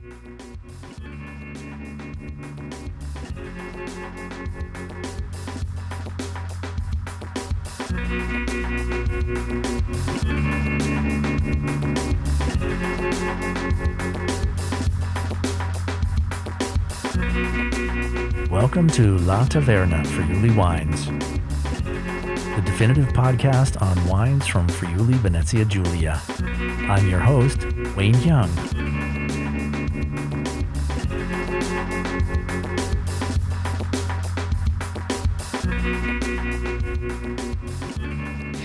Welcome to La Taverna Friuli Wines, the definitive podcast on wines from Friuli, Venezia Giulia. I'm your host, Wayne Young.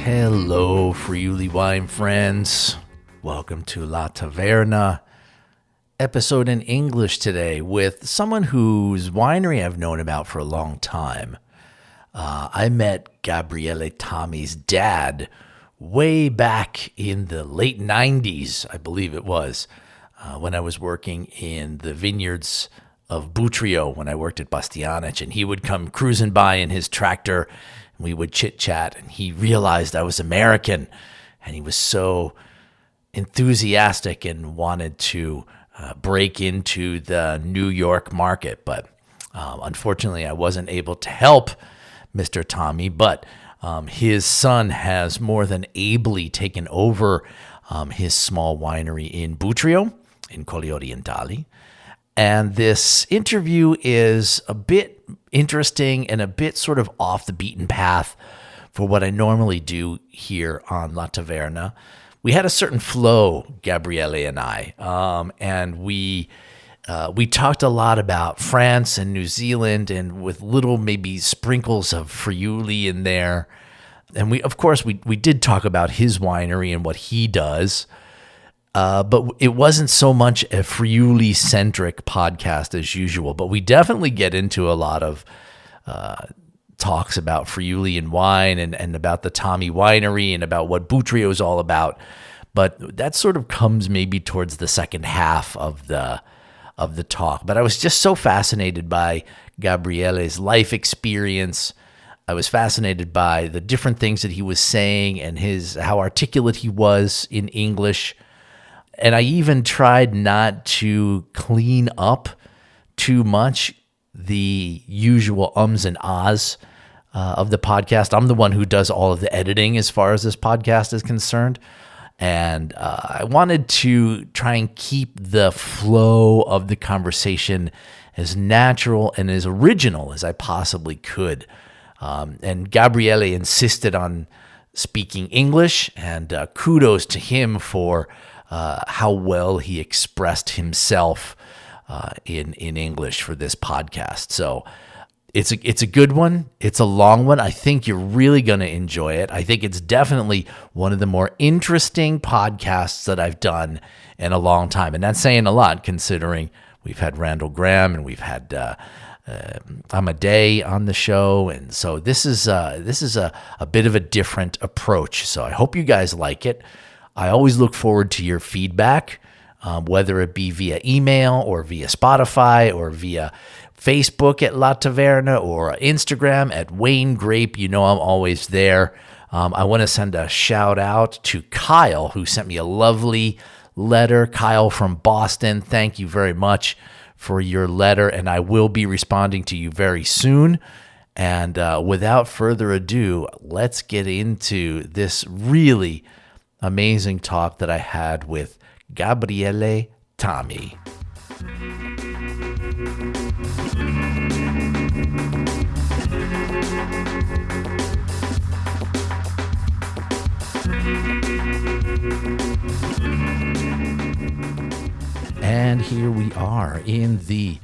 Hello, Friuli wine friends. Welcome to La Taverna. Episode in English today with someone whose winery I've known about for a long time. I met Gabriele TAMI's dad way back in the late 90s, I believe it was, when I was working in the vineyards of Buttrio when I worked at Bastianich, and he would come cruising by in his tractor, and we would chit-chat, and he realized I was American, and he was so enthusiastic and wanted to break into the New York market. But unfortunately, I wasn't able to help Mr. TAMI, but his son has more than ably taken over his small winery in Buttrio, in Colli Orientali. And this interview is a bit interesting and a bit sort of off the beaten path for what I normally do here on La Taverna. We had a certain flow, Gabriele and I, and we talked a lot about France and New Zealand, and with little maybe sprinkles of Friuli in there. And we did talk about his winery and what he does, but it wasn't so much a Friuli-centric podcast as usual. But we definitely get into a lot of talks about Friuli and wine and about the TAMI winery and about what Buttrio is all about. But that sort of comes maybe towards the second half of the talk. But I was just so fascinated by Gabriele's life experience. I was fascinated by the different things that he was saying and how articulate he was in English. And I even tried not to clean up too much the usual ums and ahs of the podcast. I'm the one who does all of the editing as far as this podcast is concerned. And I wanted to try and keep the flow of the conversation as natural and as original as I possibly could. And Gabriele insisted on speaking English, and kudos to him for how well he expressed himself in English for this podcast. So it's a good one. It's a long one. I think you're really going to enjoy it. I think it's definitely one of the more interesting podcasts that I've done in a long time. And that's saying a lot, considering we've had Randall Graham and we've had Amadei on the show. And so this is a bit of a different approach. So I hope you guys like it. I always look forward to your feedback, whether it be via email or via Spotify or via Facebook at La Taverna or Instagram at Wayne Grape. You know I'm always there. I want to send a shout out to Kyle, who sent me a lovely letter. Kyle from Boston, thank you very much for your letter, and I will be responding to you very soon. And without further ado, let's get into this really amazing talk that I had with Gabriele TAMI. And here we are in the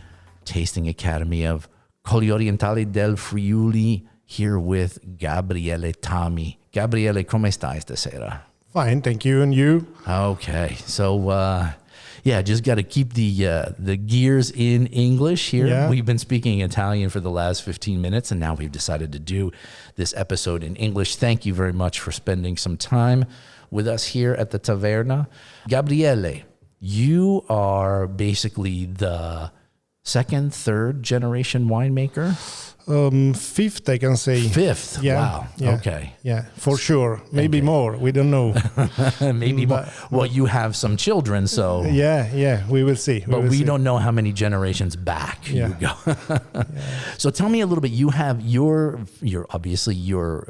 Tasting Academy of Colli Orientali del Friuli, here with Gabriele TAMI. Gabriele, come stai stasera? Fine, thank you. And you? Okay, so just got to keep the gears in English here. Yeah. We've been speaking Italian for the last 15 minutes, and now we've decided to do this episode in English. Thank you very much for spending some time with us here at the Taverna. Gabriele, you are basically the second, third generation winemaker? Fifth, I can say. Fifth. Yeah. Wow. Yeah. Okay. Yeah, for sure. Maybe more. We don't know. Maybe more. Well, you have some children, so Yeah. We will see. but we see. don't know how many generations back you go. So tell me a little bit. You have your obviously your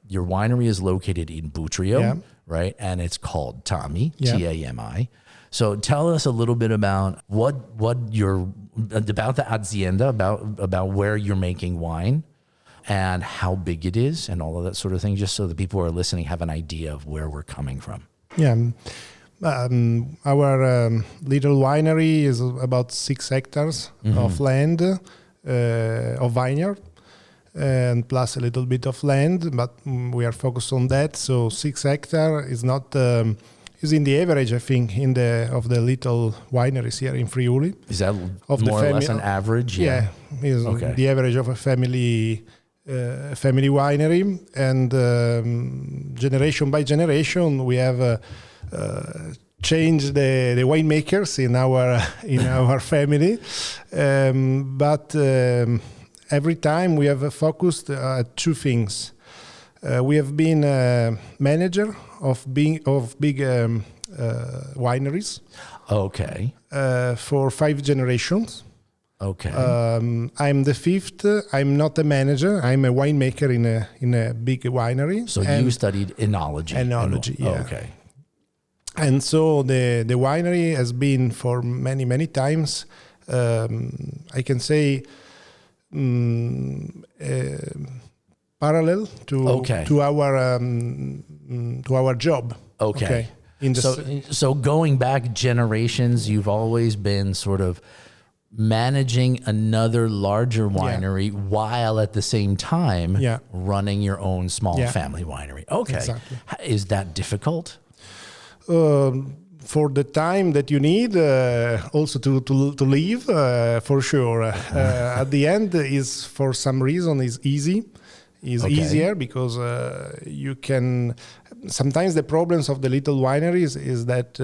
winery is located in Buttrio, right? And it's called TAMI, TAMI. So tell us a little bit about about the hacienda, about where you're making wine, and how big it is, and all of that sort of thing, just so the people who are listening have an idea of where we're coming from. Yeah. Our little winery is about 6 hectares of land, of vineyard, and plus a little bit of land, but we are focused on that. So 6 hectares is not is in the average, I think, of the little wineries here in Friuli. Is that more or less an average? Yeah, is the average of a family winery, and generation by generation we have changed the winemakers in our family, but every time we have focused two things. We have been a manager of big wineries. Okay. For 5 generations. Okay. I'm the 5th. I'm not a manager. I'm a winemaker in a big winery. So you studied enology. Enology, yeah. Okay. And so the winery has been for many times, I can say, parallel to our job. Okay. So going back generations, you've always been sort of managing another larger winery while at the same time running your own small family winery. Okay. Exactly. Is that difficult? For the time that you need, also to live, for sure. At the end, is for some reason is easy. Is easier because you can. Sometimes the problems of the little wineries is that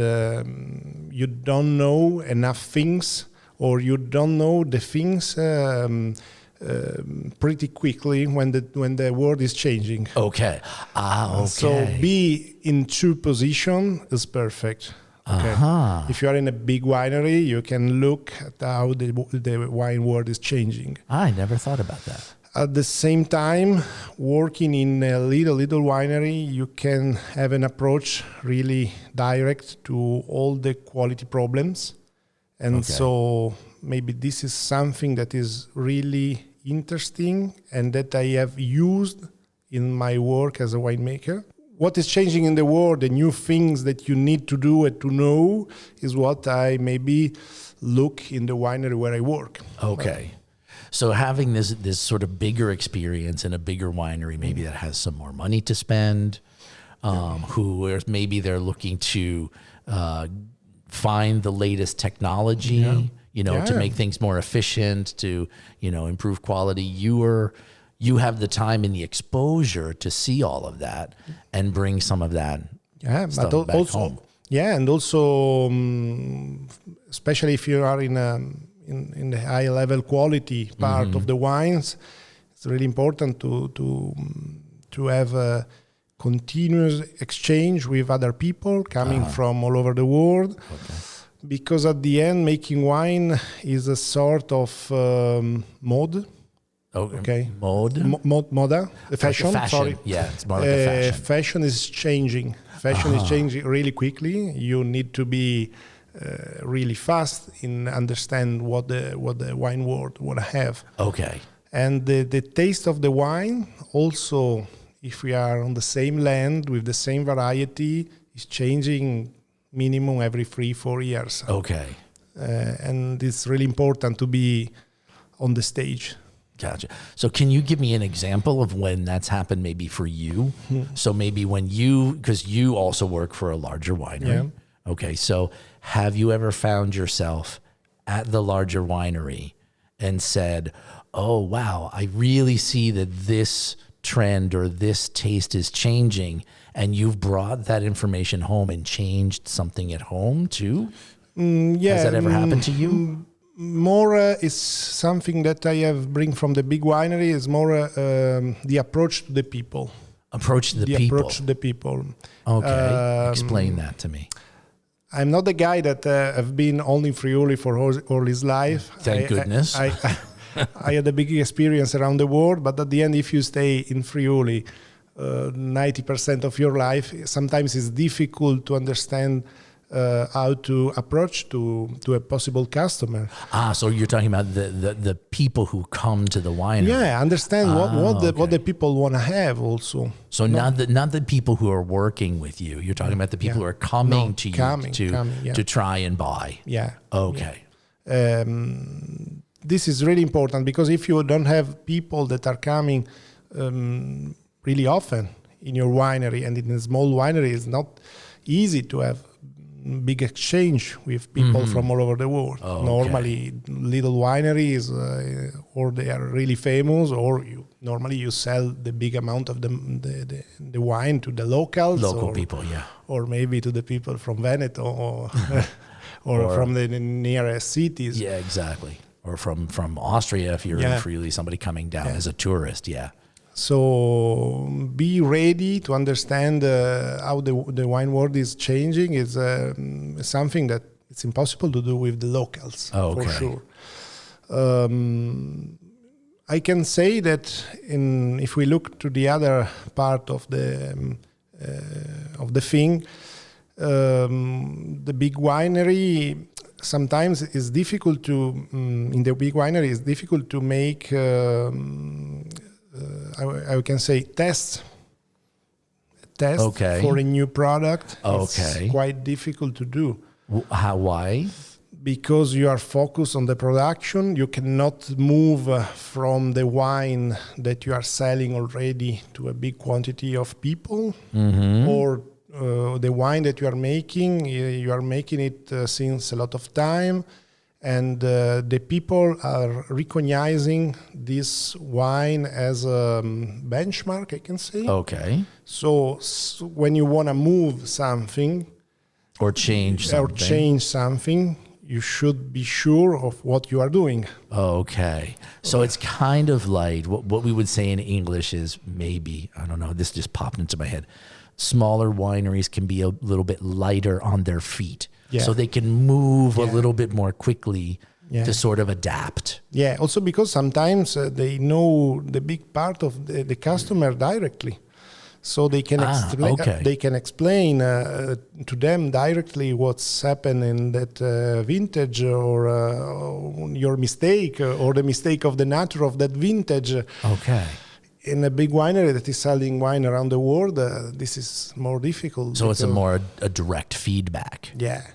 you don't know enough things, or you don't know the things pretty quickly when the world is changing. Okay. Okay. So be in 2 position is perfect. Okay. If you are in a big winery, you can look at how the wine world is changing. I never thought about that. At the same time, working in a little winery, you can have an approach really direct to all the quality problems. And so maybe this is something that is really interesting and that I have used in my work as a winemaker. What is changing in the world, the new things that you need to do and to know, is what I maybe look in the winery where I work. Okay. So having this sort of bigger experience in a bigger winery, maybe that has some more money to spend, maybe they're looking to find the latest technology, to make things more efficient, to, improve quality. You have the time and the exposure to see all of that and bring some of that stuff but back also home. Yeah, and also especially if you are in the high level quality part of the wines, it's really important to have a continuous exchange with other people coming from all over the world. Because at the end, making wine is a sort of mode. Okay. Moda. Fashion. Sorry. Yeah, it's more like a fashion. Fashion is changing. Fashion is changing really quickly. You need to be really fast in understand what the wine world want to have. Okay. And the taste of the wine also, if we are on the same land with the same variety, is changing minimum every 3-4 years. Okay. And it's really important to be on the stage. Gotcha. So can you give me an example of when that's happened maybe for you? So maybe when because you also work for a larger winery. Yeah. Okay. So have you ever found yourself at the larger winery and said, oh, wow, I really see that this trend or this taste is changing, and you've brought that information home and changed something at home too? Has that ever happened to you? More is something that I have bring from the big winery is more the approach to the people. Approach to the the people. approach to the people. Okay, explain that to me. I'm not the guy that have been only in Friuli for all his life. Thank goodness. I had a big experience around the world, but at the end, if you stay in Friuli 90% of your life, sometimes it's difficult to understand how to approach to a possible customer. So you're talking about the people who come to the winery. Yeah, understand what the people want to have also. So not the people who are working with you. You're talking about the people who are coming to you to try and buy. Yeah. Okay. Yeah. This is really important because if you don't have people that are coming really often in your winery, and in a small winery, it's not easy to have big exchange with people from all over the world. Normally, little wineries, or they are really famous, or normally you sell the big amount of the wine to the locals, local people, or maybe to the people from Veneto, or from the nearest cities. Yeah, exactly. Or from Austria if you're in Friuli, somebody coming down as a tourist. Yeah. So be ready to understand how the wine world is changing. Is something that it's impossible to do with the locals, for sure. I can say that if we look to the other part of the thing, the big winery sometimes is difficult to in the big winery it's difficult to make. I can say test for a new product. It's quite difficult to do. Why? Because you are focused on the production. You cannot move from the wine that you are selling already to a big quantity of people, or the wine that you are making it since a lot of time. And the people are recognizing this wine as a benchmark, I can say. Okay. So when you want to move something or change something, you should be sure of what you are doing. Okay. So it's kind of like what we would say in English is maybe, I don't know, this just popped into my head. Smaller wineries can be a little bit lighter on their feet. Yeah. So they can move a little bit more quickly to sort of adapt. Yeah, also because sometimes they know the big part of the customer directly. So they can explain to them directly what's happened in that vintage, or your mistake, or the mistake of the nature of that vintage. Okay. In a big winery that is selling wine around the world, this is more difficult. So it's a direct feedback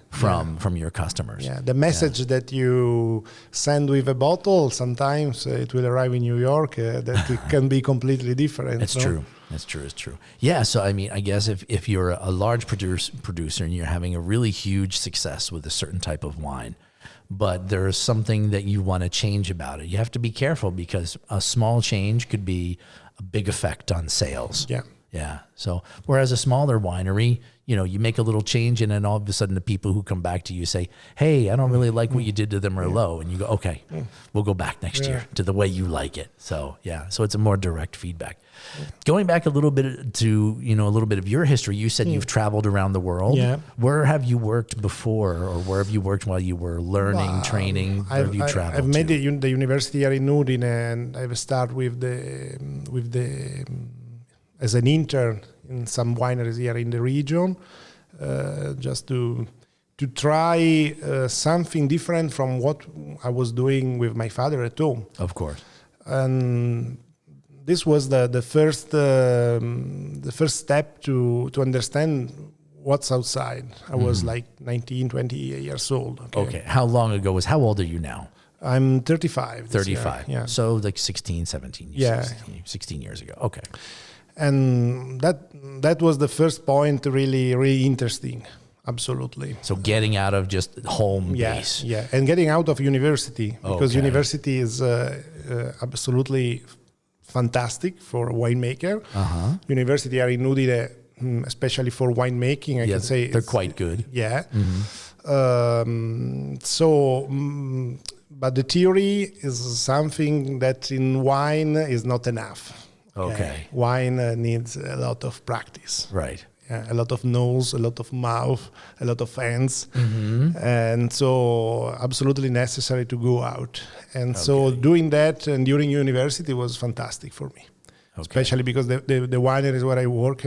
from your customers. Yeah, the message that you send with a bottle, sometimes it will arrive in New York, that it can be completely different. It's true. It's true. Yeah, so I mean, I guess if you're a large producer and you're having a really huge success with a certain type of wine, but there's something that you want to change about it, you have to be careful because a small change could be a big effect on sales. Yeah. So whereas a smaller winery, you make a little change and then all of a sudden the people who come back to you say, hey, I don't really like what you did to the Merlot. And you go, okay, we'll go back next year to the way you like it. So so it's a more direct feedback. Going back a little bit to, a little bit of your history, you said you've traveled around the world. Yeah. Where have you worked before, or where have you worked while you were learning, training? Where have you traveled I've made the university here in Udine, and I've started with the as an intern in some wineries here in the region, just to try something different from what I was doing with my father at home. Of course. And this was the first step to understand what's outside. I was like 19, 20 years old. Okay. How long ago how old are you now? I'm 35. 35. Yeah. So like 16, 17 years. 16 years ago. Okay. And that was the first point, really, really interesting. Absolutely. So getting out of just home base. Yeah, and getting out of university, because university is absolutely fantastic for a winemaker. University are in Udine, especially for winemaking, I can say. They're quite good. Yeah. But the theory is something that in wine is not enough. Okay. Wine needs a lot of practice. Right. Yeah, a lot of nose, a lot of mouth, a lot of hands. And so absolutely necessary to go out. And so doing that and during university was fantastic for me. Especially because the wineries where I work,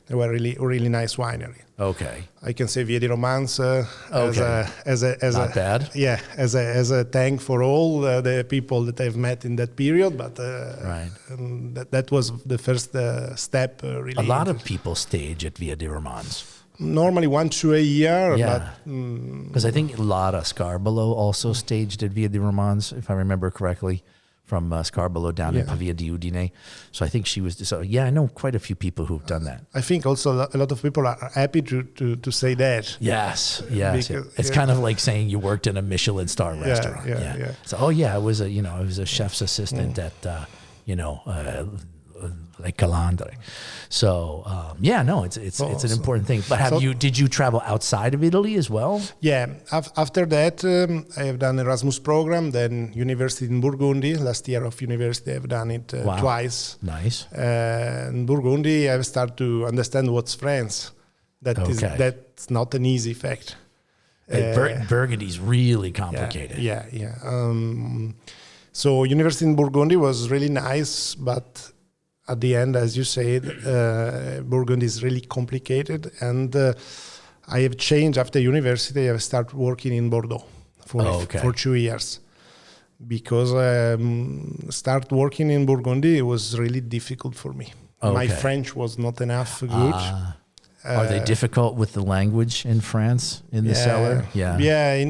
they were really nice winery. Okay. I can say Via di Romance as Not bad. Yeah, as a thank for all the people that I've met in that period. But Right. that was the first step. Really, A lot of people stage at Via di Romance. normally 1-2 a year. Yeah. Because I think Lara Scarborough also staged at Via di Romance, if I remember correctly, from Scarborough down in Pavia di Udine. So I think she was. So yeah, I know quite a few people who've done that. I think also a lot of people are happy to say that. Yes. Because, It's kind of like saying you worked in a Michelin star restaurant. Yeah. So I was a chef's assistant at like Calandre. So it's an important thing. But did you travel outside of Italy as well? Yeah. After that, I have done Erasmus program, then university in Burgundy. Last year of university, I've done it twice. Nice. In Burgundy, I've started to understand what's France. That's not an easy fact. Burgundy's really complicated. Yeah. So university in Burgundy was really nice, but at the end, as you said, Burgundy is really complicated. And I have changed after university. I started working in Bordeaux for 2 years. Because start working in Burgundy, it was really difficult for me. Okay. My French was not enough good. Are they difficult with the language in France, in the cellar? Yeah.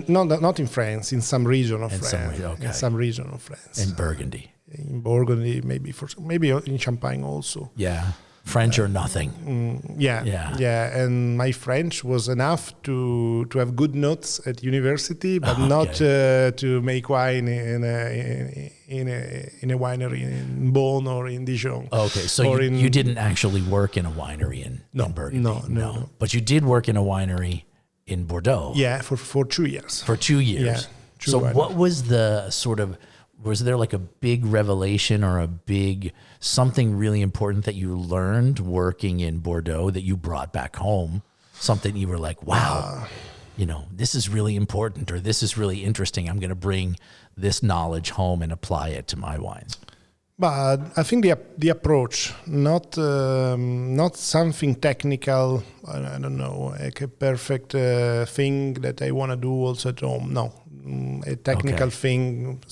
Not in France, in some region of France. In some region of France. In Burgundy. In Burgundy, maybe in Champagne also. Yeah, French or nothing. Yeah. And my French was enough to have good notes at university, but not to make wine in a winery in Beaune or in Dijon. Okay, so you didn't actually work in a winery in Burgundy. No. But you did work in a winery in Bordeaux. Yeah, for 2 years. For 2 years. Yeah. So what was the sort of? Was there like a big revelation or something really important that you learned working in Bordeaux that you brought back home? Something you were like, wow, this is really important, or this is really interesting. I'm going to bring this knowledge home and apply it to my wines. But I think the approach, not something technical. I don't know, like a perfect thing that I want to do also at home. No. A technical thing,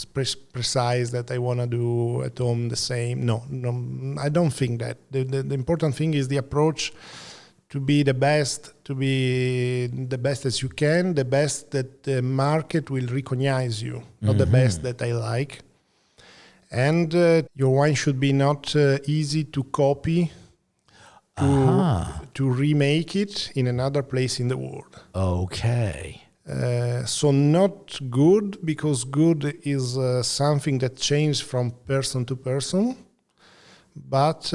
precise that I want to do at home the same. No, I don't think that. The important thing is the approach to be the best as you can, the best that the market will recognize you, not the best that I like. And your wine should be not easy to copy, to remake it in another place in the world. Okay. So not good, because good is something that changes from person to person, but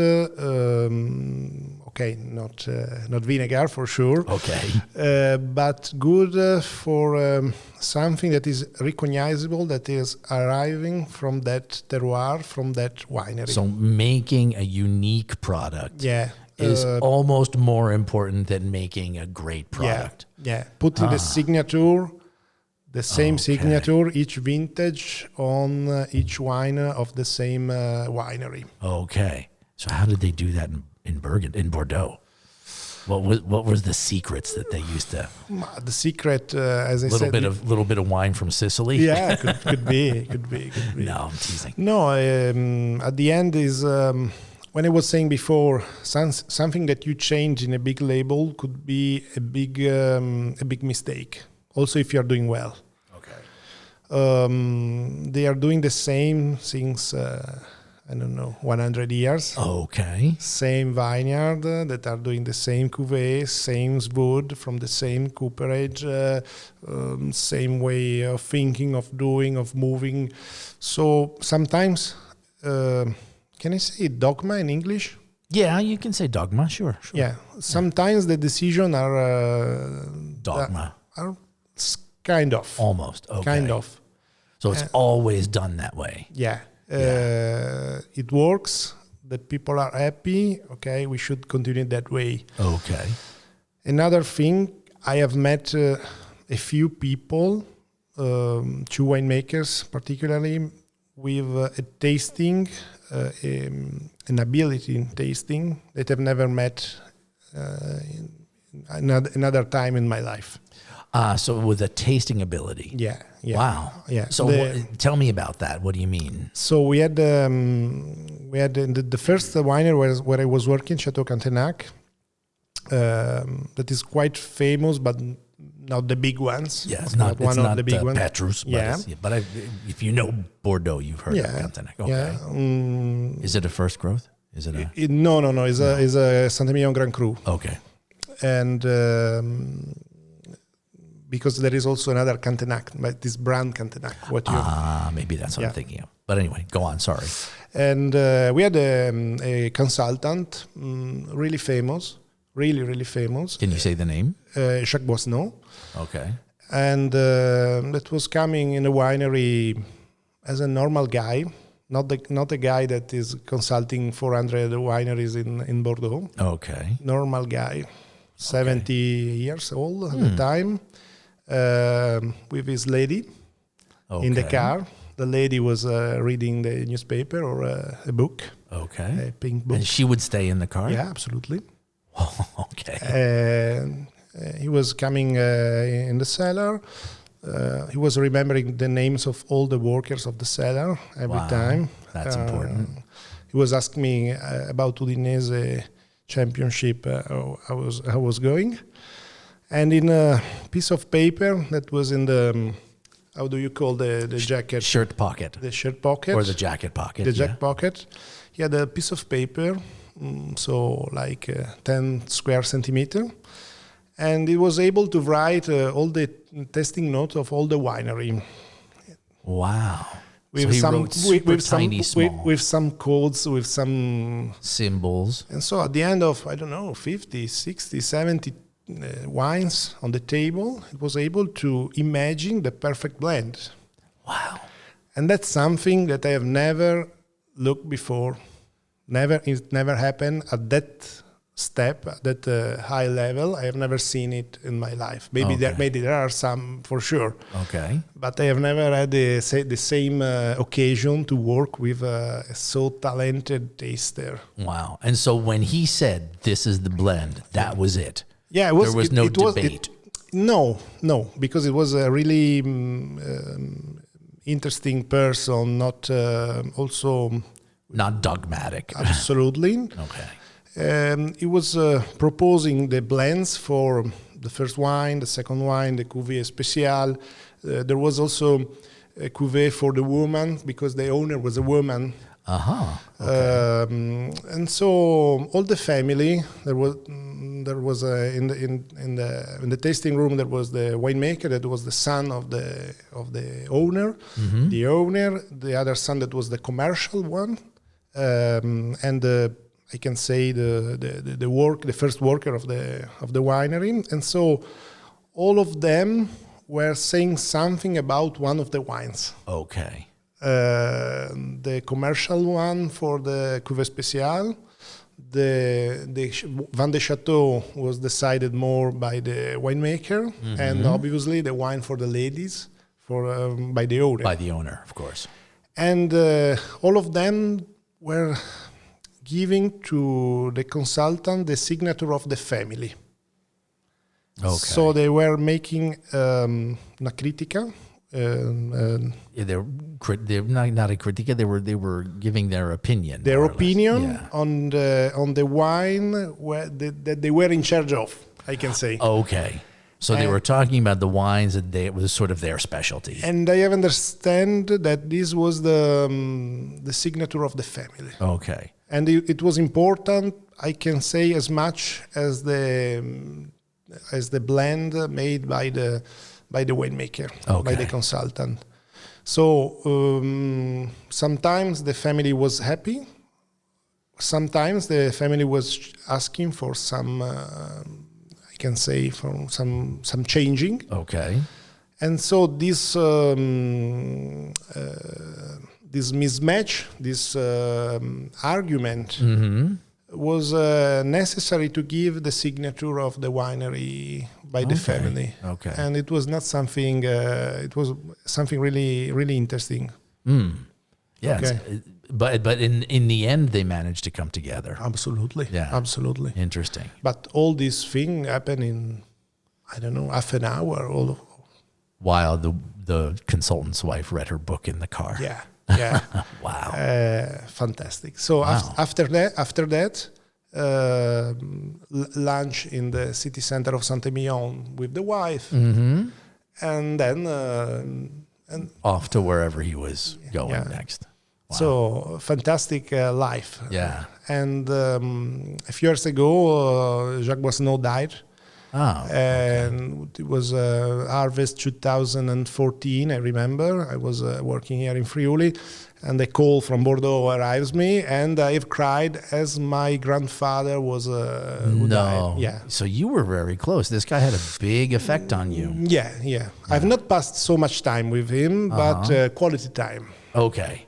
not vinegar for sure. Okay. But good for something that is recognizable, that is arriving from that terroir, from that winery. So making a unique product. Is almost more important than making a great product. Yeah. Putting the signature, the same signature, each vintage on each wine of the same winery. Okay. So how did they do that in Bordeaux? What was the secrets that they used to? The secret, as I said, little bit of wine from Sicily. Yeah, could be. No, I'm teasing. No, at the end is. When I was saying before, something that you change in a big label could be a big mistake. Also, if you are doing well. Okay. They are doing the same since 100 years. Okay. Same vineyard that are doing the same cuvée, same wood from the same cooperage, same way of thinking, of doing, of moving. So sometimes. Can I say dogma in English? Yeah, you can say dogma, sure. Yeah, sometimes the decisions are... dogma. Are kind of. Almost, okay. Kind of. So it's always done that way. Yeah. It works. The people are happy. Okay, we should continue that way. Okay. Another thing, I have met a few people, two winemakers particularly, with a tasting, an ability in tasting that I've never met another time in my life. So with a tasting ability. Yeah. Wow. Yeah. So tell me about that. What do you mean? So we had in the first winery where I was working, Chateau Cantenac, that is quite famous, but not the big ones. Yeah, it's not one of the big ones. Petrus, but if you know Bordeaux, you've heard of Cantenac. Okay. Yeah. Is it a first growth? Is it a? No. It's a Saint-Emilion Grand Cru. Okay. And because there is also another Cantenac, but this brand Cantenac. Maybe that's what I'm thinking of. But anyway, go on. Sorry. And we had a consultant, really famous, really famous. Can you say the name? Jacques Boisneau. Okay. And that was coming in a winery as a normal guy, not a guy that is consulting 400 wineries in Bordeaux. Okay. Normal guy, 70 years old at the time, with his lady in the car. The lady was reading the newspaper or a book. Okay. A pink book. And she would stay in the car? Yeah, absolutely. Okay. He was coming in the cellar. He was remembering the names of all the workers of the cellar every time. That's important. He was asking me about Udinese championship, how was going. And in a piece of paper that was in the, how do you call the jacket? Shirt pocket. The shirt pocket. Or the jacket pocket. The jacket pocket. He had a piece of paper, so like 10 square centimeter. And he was able to write all the tasting notes of all the winery. Wow. With so with some codes, with some symbols. And so at the end of, 50, 60, 70 wines on the table, it was able to imagine the perfect blend. Wow. And that's something that I have never looked before. It never happened at that step, at that high level. I have never seen it in my life. Maybe there are some for sure. Okay. But I have never had the same occasion to work with a so talented taster. Wow. And so when he said, this is the blend, that was it? Yeah, there was no debate. No, because it was a really interesting person, not also... Not dogmatic. Absolutely. Okay. He was proposing the blends for the first wine, the second wine, the cuvée spéciale. There was also a cuvée for the woman because the owner was a woman. Okay. And so all the family, there was in the tasting room there was the winemaker that was the son of the owner, the owner, the other son that was the commercial one, and I can say the first worker of the winery. And so all of them were saying something about one of the wines. Okay. The commercial one for the cuvée spéciale, the Vin de Chateau was decided more by the winemaker, and obviously the wine for the ladies by the owner. By the owner, of course. And all of them were giving to the consultant the signature of the family. Okay. So they were making una critica. They're not a critica. They were giving their opinion. Their opinion on the wine that they were in charge of, I can say. Okay, so they were talking about the wines that it was sort of their specialty. And I have understand that this was the signature of the family. Okay, and it was important, I can say, as much as the blend made by the winemaker, by the consultant. So sometimes the family was happy. Sometimes the family was asking for some, I can say, for some changing. Okay. And so this this mismatch, this argument was necessary to give the signature of the winery by the family. Okay. And it was not something, it was something really, really interesting. Yeah. Okay. But in the end, they managed to come together. Absolutely. Yeah. Absolutely. Interesting. But all this thing happened in, I don't know, half an hour. While the consultant's wife read her book in the car. Yeah. Yeah. Wow. Fantastic. So after that, lunch in the city center of Saint-Emilion with the wife, and then and off to wherever he was going next. Wow. So fantastic life. Yeah. And a few years ago, Jacques Boissonneau died. And it was harvest 2014, I remember. I was working here in Friuli, and a call from Bordeaux arrives me, and I've cried as my grandfather was who died. Yeah. So you were very close. This guy had a big effect on you. Yeah. I've not passed so much time with him, but quality time. Okay.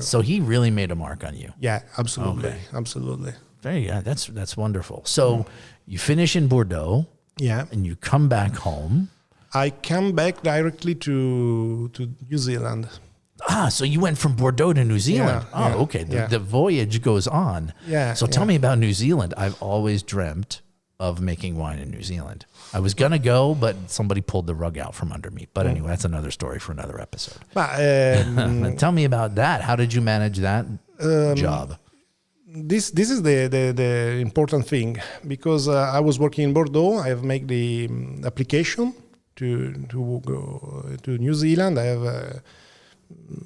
So he really made a mark on you. Yeah, absolutely. Okay. Absolutely. Very good. That's wonderful. So you finish in Bordeaux. Yeah. And you come back home. I come back directly to New Zealand. So you went from Bordeaux to New Zealand. Yeah, Okay. The voyage goes on. Yeah. So tell me about New Zealand. I've always dreamt of making wine in New Zealand. I was going to go, but somebody pulled the rug out from under me. But anyway, that's another story for another episode. Tell me about that. How did you manage that job? This is the important thing, because I was working in Bordeaux. I have made the application to go to New Zealand. I have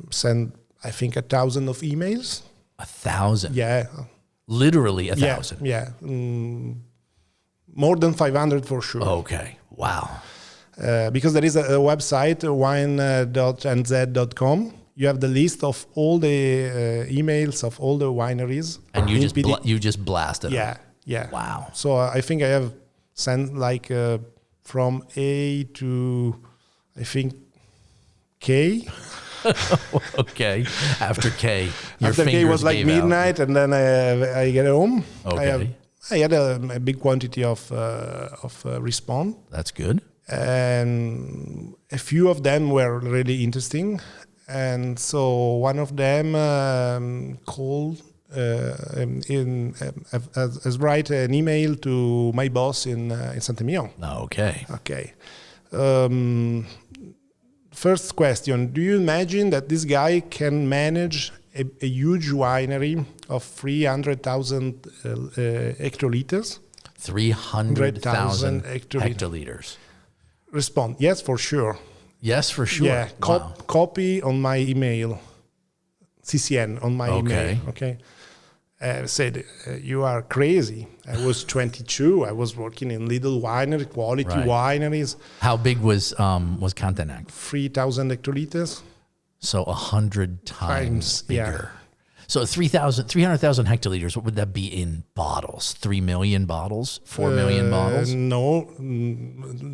sent, I think, 1,000 of emails. 1,000? Yeah. Literally 1,000? Yeah. More than 500 for sure. Okay. Wow. Because there is a website, wine.nz.com. You have the list of all the emails of all the wineries. And you just blasted them. Yeah. Wow. So I think I have sent like from A to, I think, K. Okay. After K, after K was like midnight, and then I get home. Okay. I had a big quantity of response. That's good. And a few of them were really interesting. And so one of them called has write an email to my boss in Saint-Emilion. Okay. First question: do you imagine that this guy can manage a huge winery of 300,000 hectoliters? 300,000 hectoliters. Respond: yes, for sure. Yes, for sure. Yeah, copy on my email, CCN on my email. Okay. Said, you are crazy. I was 22. I was working in little winery, quality wineries. How big was Cantenac? 3,000 hectoliters. So 100 times bigger. Yeah. So 300,000 hectoliters, what would that be in bottles? 3 million bottles? 4 million bottles? No,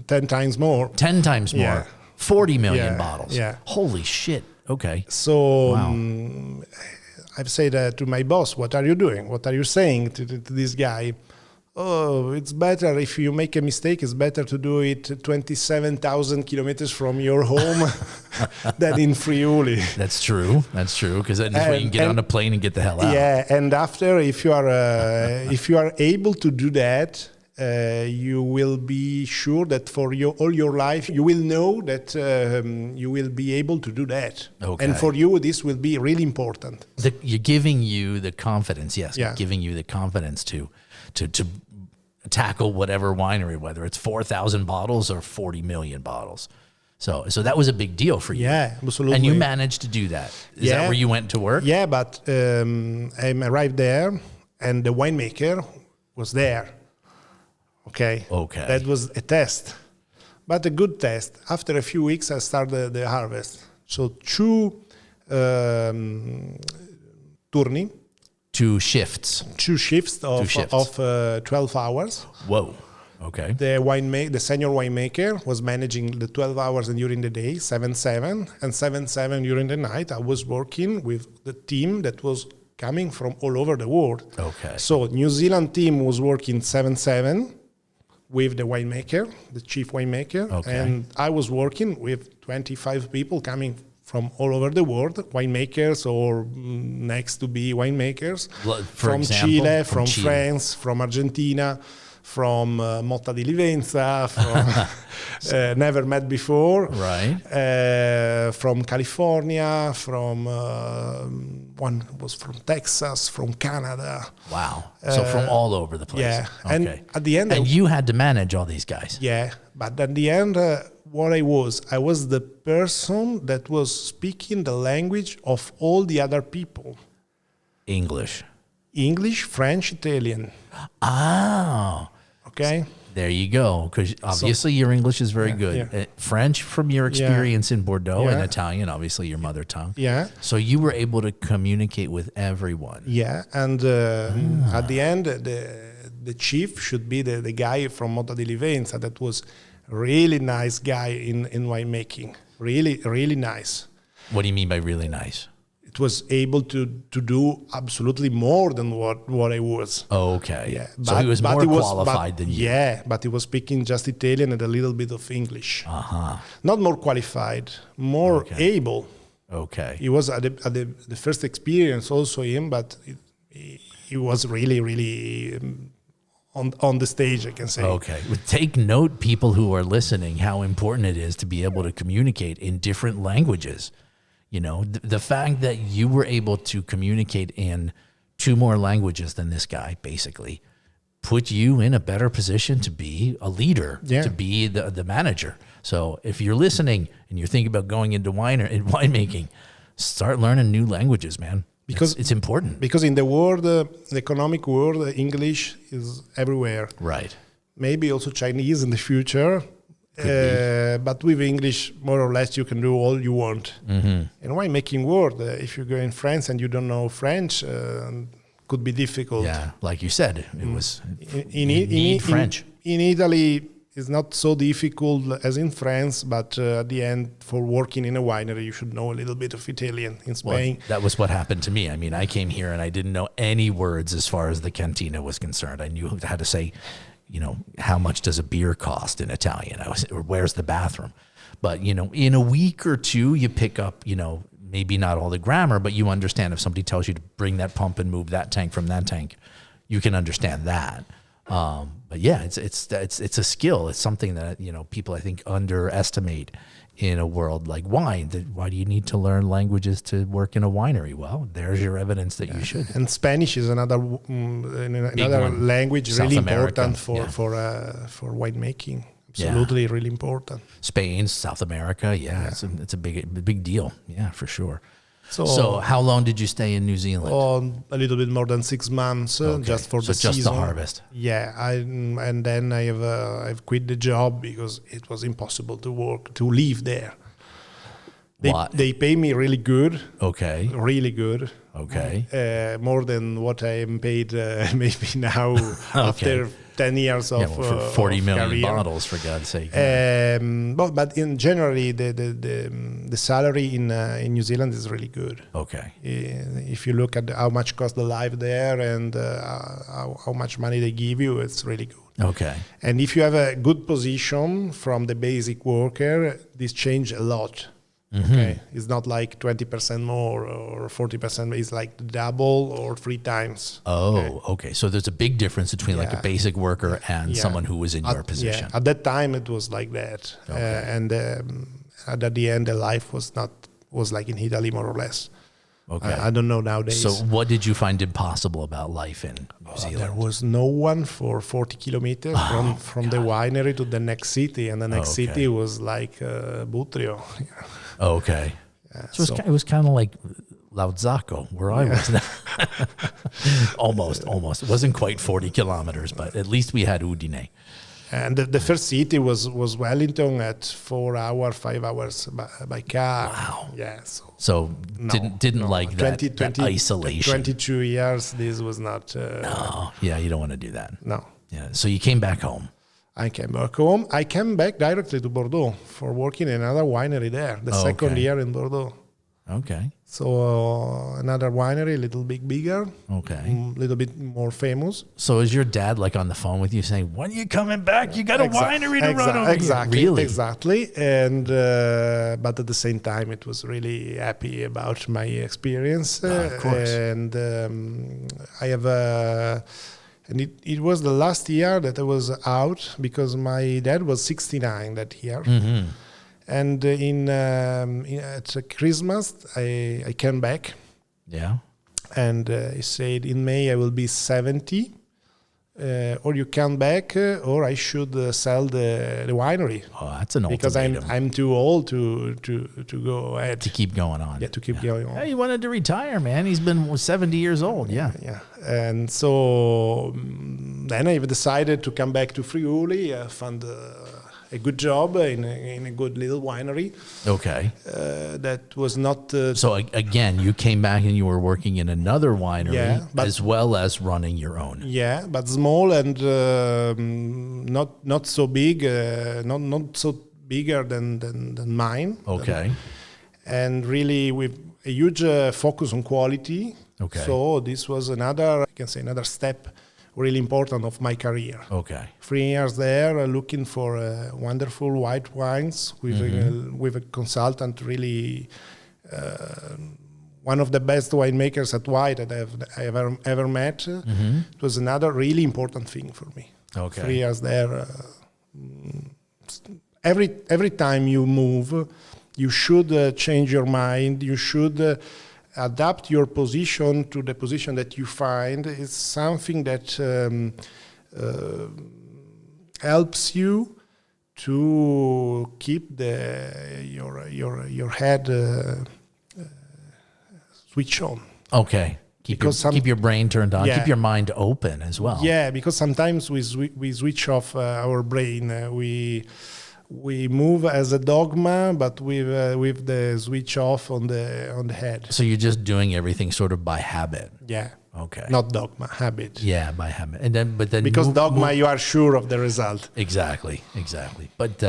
10 times more. 10 times more. Yeah. 40 million bottles. Yeah. Holy shit. Okay. So I've said to my boss, what are you doing? What are you saying to this guy? Oh, it's better if you make a mistake. It's better to do it 27,000 kilometers from your home than in Friuli. That's true. Because then you can get on a plane and get the hell out. Yeah, and after, if you are able to do that, you will be sure that for all your life you will know that you will be able to do that. Okay. And for you, this will be really important. You're giving you the confidence. Yes, giving you the confidence to tackle whatever winery, whether it's 4,000 bottles or 40 million bottles. So that was a big deal for you. Yeah, absolutely. And you managed to do that. Is that where you went to work? Yeah, but I arrived there, and the winemaker was there. Okay. That was a test, but a good test. After a few weeks, I started the harvest. So 2 turni. 2 shifts. 2 shifts of 12 hours. Whoa. Okay. The senior winemaker was managing the 12 hours during the day, 7/7, and 7/7 during the night. I was working with the team that was coming from all over the world. Okay. So New Zealand team was working 7/7 with the winemaker, the chief winemaker, Okay. and I was working with 25 people coming from all over the world, winemakers or next to be winemakers, from example, Chile, from from Chile. France, from Argentina, from Motta di Livenza, from never met before, Right. from California, from one was from Texas, from Canada. Wow. So from all over the place. Yeah, Okay. and at the end, And you had to manage all these guys. yeah, but at the end, what I was the person that was speaking the language of all the other people. English. English, French, Italian. Oh. Okay. There you go. Because obviously your English is very good. yeah. French from your experience in Bordeaux, and Yeah. Italian, obviously your mother tongue. Yeah. So you were able to communicate with everyone. Yeah, and at the end, the chief should be the guy from Motta di Livenza that was really nice guy in winemaking. Really, really nice. What do you mean by really nice? It was able to do absolutely more than what I was. Okay. Yeah, So he was more qualified than you. Yeah, but he was speaking just Italian and a little bit of English. Uh-huh. Not more qualified, more able. Okay. He was at the first experience also him, but he was really, really on the stage, I can say. Okay. Well, take note, people who are listening, how important it is to be able to communicate in different languages. You know, the fact that you were able to communicate in 2 more languages than this guy, basically, put you in a better position to be a leader, to be the manager. So if you're listening and you're thinking about going into winemaking, start learning new languages, man. Because it's important. Because in the world, the economic world, English is everywhere. Right. Maybe also Chinese in the future. But with English, more or less, you can do all you want. Mm-hmm. In winemaking world, if you go in France and you don't know French, could be difficult. Yeah, like you said, it was in French. In Italy, it's not so difficult as in France, but at the end, for working in a winery, you should know a little bit of Italian. In Spain, well, that was what happened to me. I mean, I came here and I didn't know any words as far as the cantina was concerned. I knew how to say, you know, how much does a beer cost in Italian? Or where's the bathroom? But, you know, in a week or two, you pick up, you know, maybe not all the grammar, but you understand if somebody tells you to bring that pump and move that tank from that tank, you can understand that. But yeah, it's a skill. It's something that, you know, people I think underestimate in a world like wine. Why do you need to learn languages to work in a winery? Well, there's your evidence that you should. And Spanish is another language South really America, important for winemaking. Absolutely, really important. Spain, South America, it's a big deal. Yeah, for sure. So how long did you stay in New Zealand? A little bit more than 6 months, just for the just season. the harvest. Yeah, and then I've quit the job because it was impossible to live there. They pay me really good. Okay. Really good. Okay. More than what I am paid maybe now after 10 years of for 40 million career. bottles, for God's sake. But in generally, the salary in New Zealand is really good. Okay. If you look at how much costs the life there and how much money they give you, it's really good. Okay. And if you have a good position from the basic worker, this change a lot. Mm-hmm. Okay, it's not like 20% more or 40%. It's like double or 3 times. Oh, okay. So there's a big difference between like a basic worker and someone who was in your position. Yeah. At that time, it was like that, and at the end, the life was like in Italy more or less. Okay. I don't know nowadays. So what did you find impossible about life in New Zealand? There was no one for 40 kilometers from the winery to the next city, and the next city was like Buttrio. Okay. So it was kind of like Lauzaco, where I was. Almost. It wasn't quite 40 kilometers, but at least we had Udine. And the first city was Wellington at 4 hours, 5 hours by car. Wow. Yeah. So didn't like that isolation. 22 years, this was not. No. Yeah, you don't want to do that. No. Yeah. So you came back home. I came back home. I came back directly to Bordeaux for working in another winery there, the second year in Bordeaux. Okay. So another winery, a little bit bigger, Okay. a little bit more famous. So is your dad like on the phone with you saying, when are you coming back? You got a winery to run over exactly, here. Really? Exactly. And but at the same time, it was really happy about my experience. Of course. And I have and it was the last year that I was out because my dad was 69 that year. Mm-hmm. And at Christmas, I came back. Yeah. And he said, in May I will be 70, or you come back, or I should sell the winery. Oh, that's an because ultimatum. I'm too old to go ahead. To keep going on. Yeah, to keep going on. Yeah, he wanted to retire, man. He's been 70 years old. Yeah. Yeah. And so then I decided to come back to Friuli. I found a good job in a good little winery. Okay. That was not... So again, you came back and you were working in another winery as well as running your own. Yeah, but small and not so big, not so bigger than mine. Okay. And really with a huge focus on quality. Okay. So this was another step really important of my career. Okay. 3 years there looking for wonderful white wines with a consultant, really one of the best winemakers at white that I have ever met. Mm-hmm. It was another really important thing for me. Okay. 3 years there. Every time you move, you should change your mind. You should adapt your position to the position that you find. It's something that helps you to keep your head switch on. Okay. Keep your brain turned on. Keep your mind open as well. Yeah, because sometimes we switch off our brain. We move as a dogma, but with the switch off on the head. So you're just doing everything sort of by habit. Yeah. Okay. Not dogma, habit. Yeah, by habit. And then because dogma, you are sure of the result. Exactly. But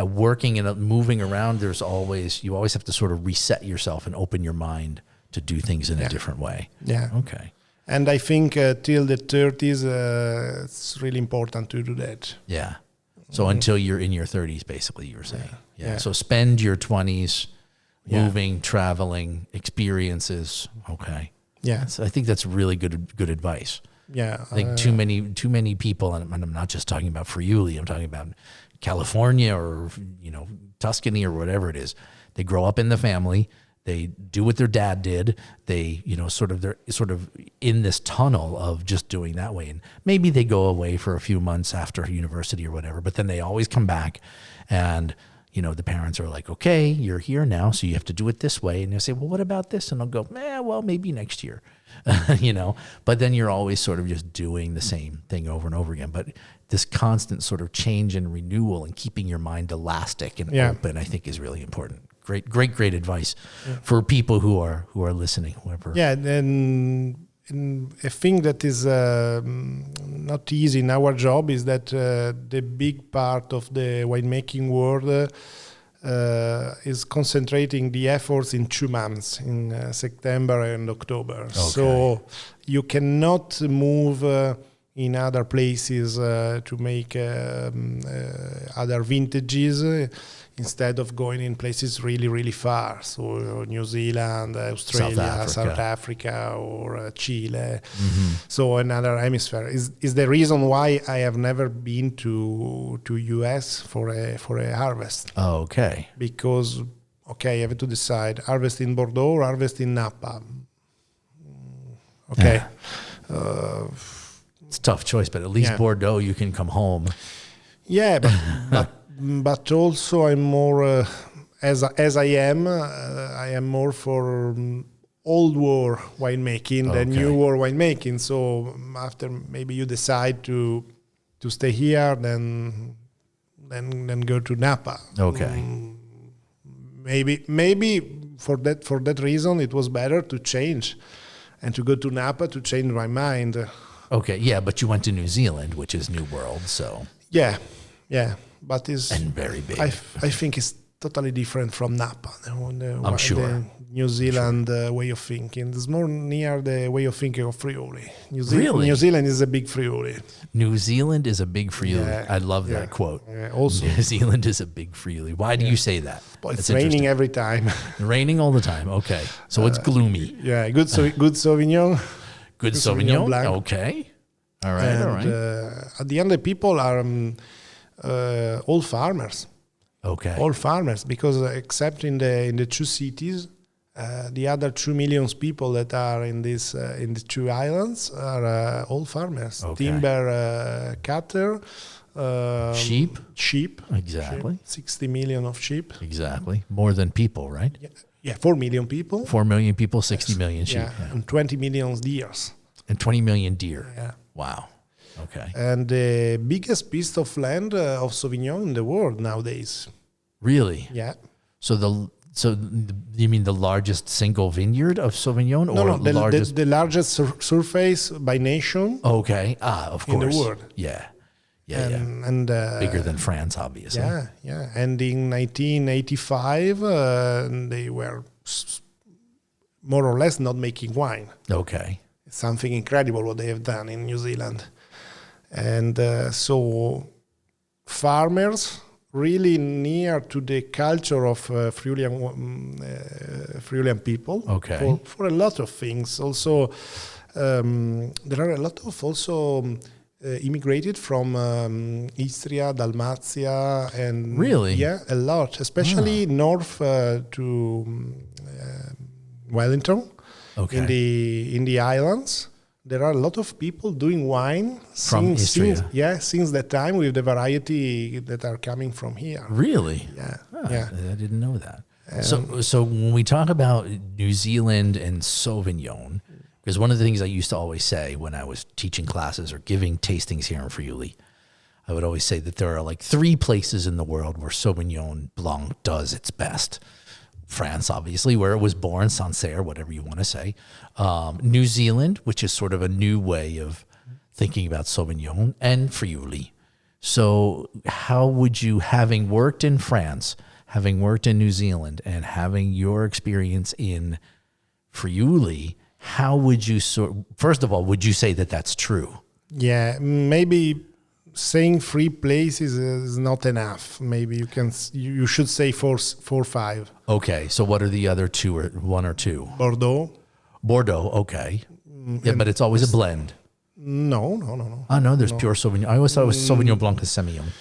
working and moving around, you always have to sort of reset yourself and open your mind to do things in a different way. Yeah. Okay. And I think till the 30s, it's really important to do that. Yeah. So until you're in your 30s, basically, you were saying. Yeah. So spend your 20s moving, traveling, experiences. Okay. Yeah. I think that's really good advice. Yeah. I think too many people, and I'm not just talking about Friuli, I'm talking about California or Tuscany or whatever it is. They grow up in the family. They do what their dad did. They're sort of in this tunnel of just doing that way. And maybe they go away for a few months after university or whatever, but then they always come back and, the parents are like, okay, you're here now, so you have to do it this way. And they say, well, what about this? And I'll go, well, maybe next year, but then you're always sort of just doing the same thing over and over again. But this constant sort of change and renewal and keeping your mind elastic and open, I think is really important. Great advice for people who are listening. Whoever. Yeah, and a thing that is not easy in our job is that the big part of the winemaking world is concentrating the efforts in 2 months, in September and October. Okay. So you cannot move in other places to make other vintages. Instead of going in places really, really far, so New Zealand, Australia, South Africa or Chile, so another hemisphere is the reason why I have never been to US for a harvest. Oh, okay. Because I have to decide harvest in Bordeaux or harvest in Napa. Okay, it's a tough choice, but at least Bordeaux, you can come home. Yeah, but also I'm more as I am more for old war winemaking than new war winemaking. So after maybe you decide to stay here, then go to Napa. Okay. Maybe for that reason it was better to change and to go to Napa to change my mind. Okay, yeah, but you went to New Zealand, which is New World, so. Yeah. Yeah, but it's and very big. I think it's totally different from Napa. I'm sure. The New Zealand way of thinking. It's more near the way of thinking of Friuli. Really? New Zealand is a big Friuli. New Zealand is a big Friuli. Yeah, I love that quote. Yeah, also, New Zealand is a big Friuli. Why do you say that? but it's That's raining every time. Raining all the time. Okay. So it's gloomy. Yeah, good Sauvignon. Good Sauvignon Sauvignon. Blanc. Okay. All right. And All right. at the end, the people are all farmers. Okay. All farmers, because except in the two cities, the other 2 million people that are in the two islands are all farmers. Okay. Timber, cattle, sheep. Exactly. 60 million of sheep. Exactly. More than people, right? Yeah, 4 million people. 4 million people, 60 million sheep. Yeah, and 20 million deers. And 20 million deer. Yeah. Wow. Okay. And the biggest piece of land of Sauvignon in the world nowadays. Really? Yeah. So you mean the largest single vineyard of Sauvignon, or No, largest? the largest surface by nation. Okay. Of course. In the world. Yeah. Yeah. And Bigger than France, obviously. Yeah. And in 1985, they were more or less not making wine. Okay. It's something incredible what they have done in New Zealand. And so farmers really near to the culture of Friulian people. Okay. For a lot of things. Also, there are a lot of also immigrated from Istria, Dalmatia, and really, a lot, especially north to Wellington. Okay. In the islands, there are a lot of people doing wine from Istria. Since that time, with the variety that are coming from here. Really? Yeah. I didn't know that. So when we talk about New Zealand and Sauvignon, because one of the things I used to always say when I was teaching classes or giving tastings here in Friuli, I would always say that there are like 3 places in the world where Sauvignon Blanc does its best. France, obviously, where it was born, Sancerre, whatever you want to say. New Zealand, which is sort of a new way of thinking about Sauvignon, and Friuli. So how would you, having worked in France, having worked in New Zealand, and having your experience in Friuli, how would you first of all, would you say that that's true? Yeah, maybe saying 3 places is not enough. Maybe you should say 4 or 5. Okay, so what are the other 2 or 1 or 2? Bordeaux, okay. Yeah, but it's always a blend. No. Oh no, there's pure Sauvignon. I always thought it was Sauvignon Blanc and Semillon.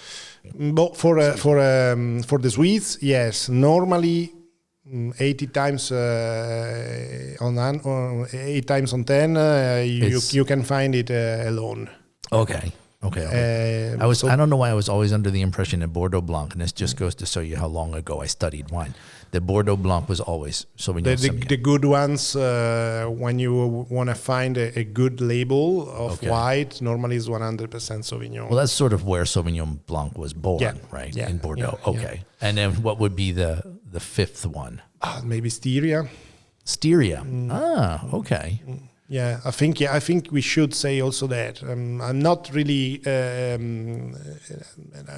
But for the Swedes, yes. Normally, 80 times on 8 times on 10, you can find it alone. Okay. I don't know why I was always under the impression that Bordeaux Blanc, and this just goes to show you how long ago I studied wine, that Bordeaux Blanc was always Sauvignon Semillon. The good ones, when you want to find a good label of white, normally is 100% Sauvignon. Well, that's sort of where Sauvignon Blanc was born, right? Yeah, in Bordeaux. yeah, okay. Yeah. And then what would be the 5th one? Maybe Styria. Okay. Yeah, I think we should say also that. I'm not really, I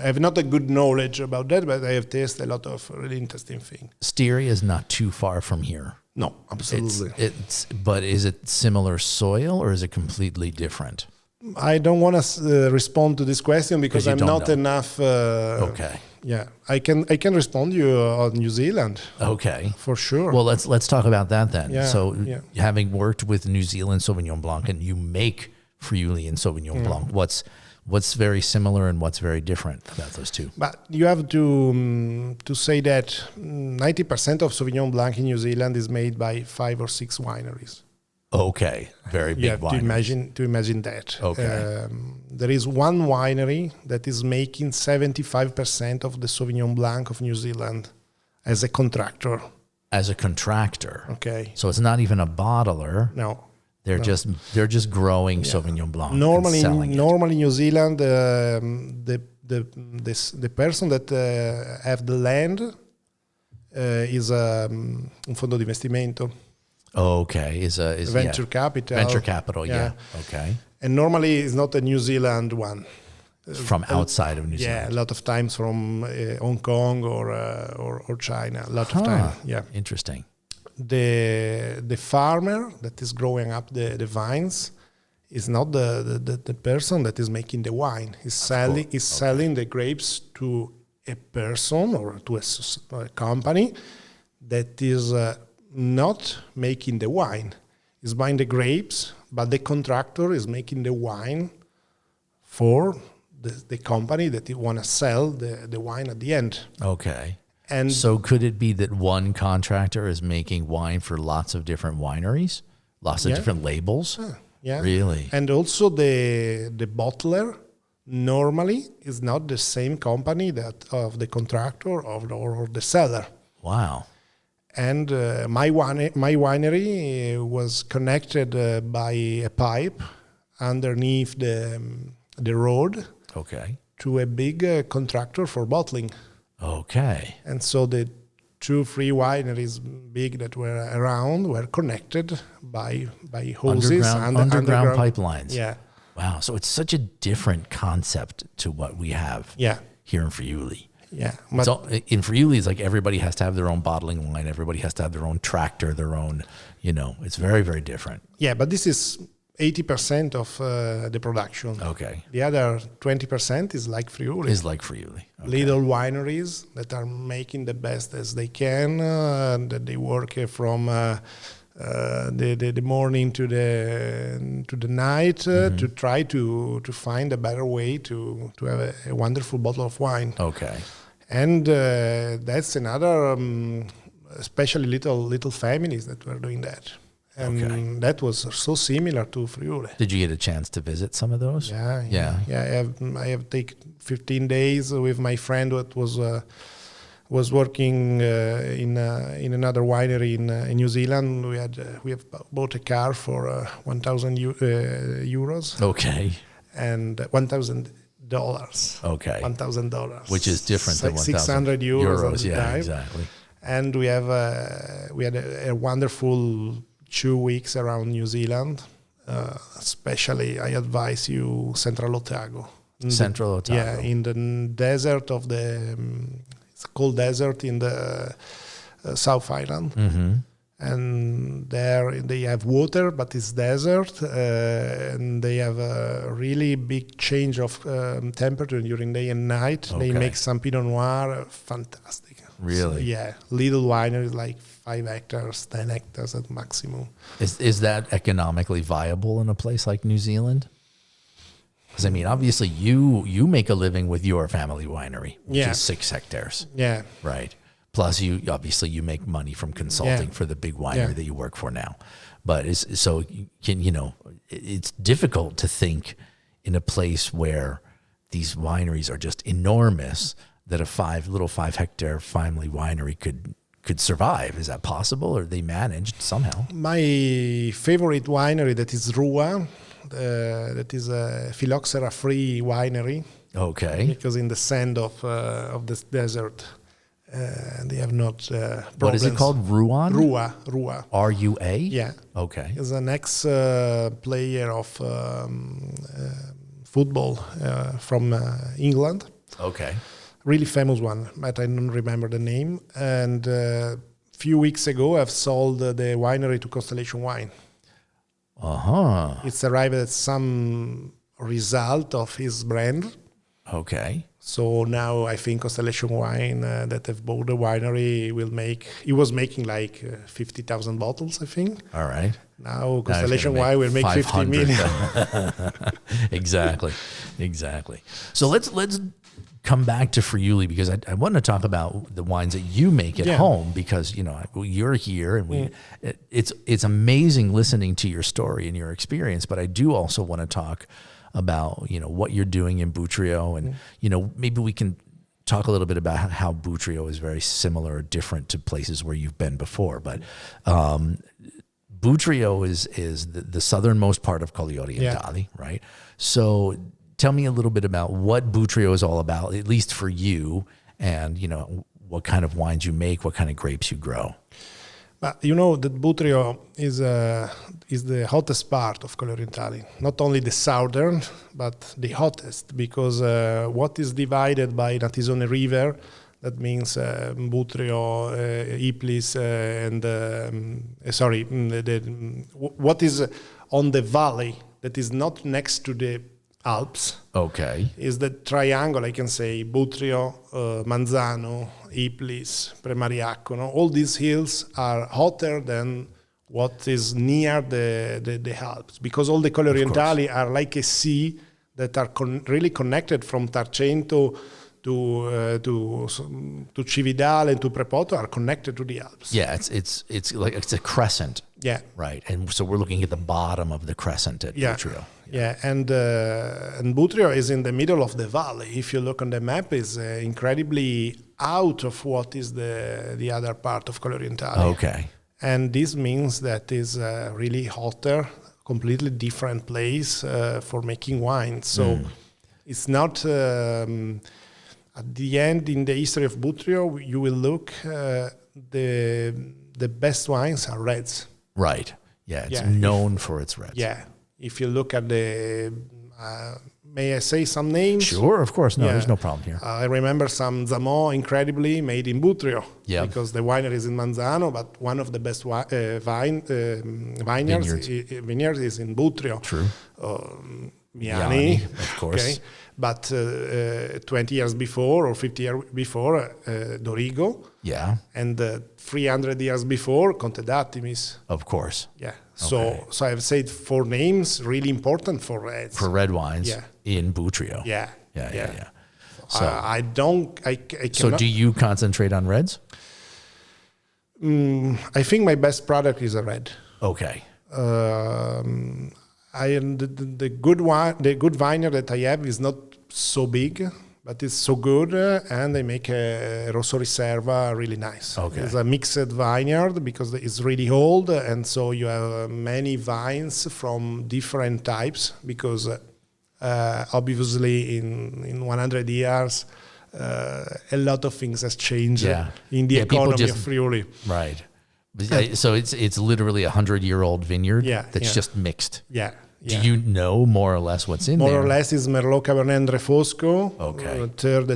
have not a good knowledge about that, but I have tasted a lot of really interesting things. Styria is not too far from here. No, absolutely. But is it similar soil or is it completely different? I don't want to respond to this question because I'm not enough. Okay. Yeah, I can respond to you on New Zealand. Okay, for sure. Well, let's talk about that then. Yeah, so, having worked with New Zealand Sauvignon Blanc, and you make Friuli and Sauvignon Blanc, what's very similar and what's very different about those 2? But you have to say that 90% of Sauvignon Blanc in New Zealand is made by 5 or 6 wineries. Okay, very big. You have to imagine that. Okay. There is one winery that is making 75% of the Sauvignon Blanc of New Zealand as a contractor. As a contractor. Okay. So it's not even a bottler. No. They're just growing Sauvignon Blanc. Normally, and selling it. New Zealand, the person that have the land is un fondo di investimento. Okay, is venture capital. Venture capital, yeah. Okay. And normally it's not a New Zealand one. From outside of New Yeah, Zealand. a lot of times from Hong Kong or China. A lot of time. Yeah. Interesting. The farmer that is growing up the vines is not the person that is making the wine. He's selling the grapes to a person or to a company that is not making the wine. He's buying the grapes, but the contractor is making the wine for the company that you want to sell the wine at the end. Okay. And so could it be that one contractor is making wine for lots of different wineries, lots of different labels? Yeah. Really? And also the bottler normally is not the same company that of the contractor or the seller. Wow. And my winery was connected by a pipe underneath the road. Okay. To a big contractor for bottling. Okay. And so the 2-3 wineries big that were around were connected by hoses. Underground pipelines. Yeah. Wow. So it's such a different concept to what we have here in Friuli. Yeah. So in Friuli, it's like everybody has to have their own bottling line. Everybody has to have their own tractor, their own, it's very, very different. Yeah, but this is 80% of the production. Okay. The other 20% is like Friuli. Okay. Little wineries that are making the best as they can, and that they work from the morning to the night to try to find a better way to have a wonderful bottle of wine. Okay. And that's another, especially little families that were doing that. And that was so similar to Friuli. Did you get a chance to visit some of those? Yeah. I have taken 15 days with my friend that was working in another winery in New Zealand. We have bought a car for 1,000 euros. Okay. And $1,000. Okay. $1,000. Which is different than 600 euros at the time. Exactly. And we had a wonderful 2 weeks around New Zealand. Especially, I advise you Central Otago. Central Otago. Yeah, in the desert of it's called desert in the South Island. Mm-hmm. And there they have water, but it's desert. And they have a really big change of temperature during day and night. Okay. They make some Pinot Noir, fantastic. Really? So, yeah, little wineries like 5 hectares, 10 hectares at maximum. Is that economically viable in a place like New Zealand? Because I mean, obviously, you make a living with your family winery, which is 6 hectares. Yeah. Right. Plus, you make money from consulting for the big winery that you work for now. But it's difficult to think in a place where these wineries are just enormous that a 5 hectare family winery could survive. Is that possible, or they managed somehow? My favorite winery that is Rua, that is a phylloxera-free winery. Okay. Because in the sand of this desert, they have not problems. What is it called? Ruan? Rua. R-U-A? Yeah. Okay. He's an ex-player of football from England. Okay. Really famous one, but I don't remember the name. And a few weeks ago, I've sold the winery to Constellation Wine. Uh-huh. It's arrived at some result of his brand. Okay. So now I think Constellation Wine that have bought the winery he was making like 50,000 bottles, I think. All right. Now Constellation Wine will make 50 million. Exactly. So let's come back to Friuli, because I want to talk about the wines that you make at home, because you're here and it's amazing listening to your story and your experience, but I do also want to talk about what you're doing in Buttrio, and maybe we can talk a little bit about how Buttrio is very similar or different to places where you've been before. But Buttrio is the southernmost part of Colli Orientali, right? So tell me a little bit about what Buttrio is all about, at least for you, and what kind of wines you make, what kind of grapes you grow. But you know that Buttrio is the hottest part of Colli Orientali. Not only the southern, but the hottest, because what is divided by Natisone River, that means Buttrio, Ypres, what is on the valley that is not next to the Alps. Okay. Is the triangle, I can say, Buttrio, Manzano, Ypres, Premariacono. All these hills are hotter than what is near the Alps, because all the Colli Orientali are like a sea that are really connected from Tarcento to Cividale and to Prepoto, are connected to the Alps. Yeah, it's like it's a crescent. Yeah. Right. And so we're looking at the bottom of the crescent at Buttrio. Yeah, and Buttrio is in the middle of the valley. If you look on the map, is incredibly out of what is the other part of Colli Orientali. Okay. And this means that is really hotter, completely different place for making wine. So it's not at the end in the history of Buttrio. You will look the best wines are reds. Right. Yeah, it's known for its reds. Yeah. If you look at the, may I say some names? Sure, of course. No, there's no problem here. I remember some Zamo, incredibly made in Buttrio. Yeah. Because the winery is in Manzano, but one of the best vineyards is in Buttrio. True. Miani, of course. Okay. But 20 years before or 50 years before, Dorigo. Yeah. And 300 years before, Conte d'Attimis. Of course. Yeah. Okay. So I've said 4 names really important for reds. For red wines in Buttrio. Yeah. So I cannot. So do you concentrate on reds? I think my best product is a red. Okay. The good wine, the good vineyard that I have is not so big, but it's so good, and I make a Rosso Riserva really nice. Okay. It's a mixed vineyard because it's really old, and so you have many vines from different types, because obviously in 100 years, a lot of things has changed in the economy of Friuli. Right. So it's literally 100-year-old vineyard that's just mixed. Yeah. Do you know more or less what's in there? More or less is Merlot Cabernet Refosco. Okay. Third,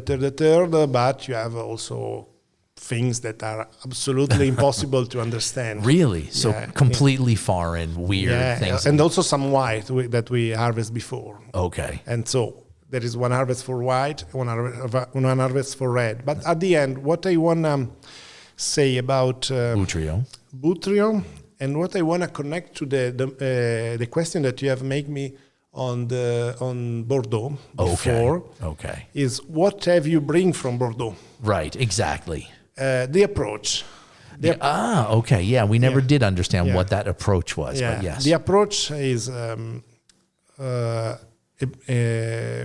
but you have also things that are absolutely impossible to understand. Really? So completely foreign, weird things. And also some white that we harvest before. Okay. And so there is one harvest for white, one harvest for red. But at the end, what I want to say about Buttrio, and what I want to connect to the question that you have made me on Bordeaux before, is what have you bring from Bordeaux? Right, exactly. The approach. Okay, yeah. We never did understand what that approach was, but yes. The approach is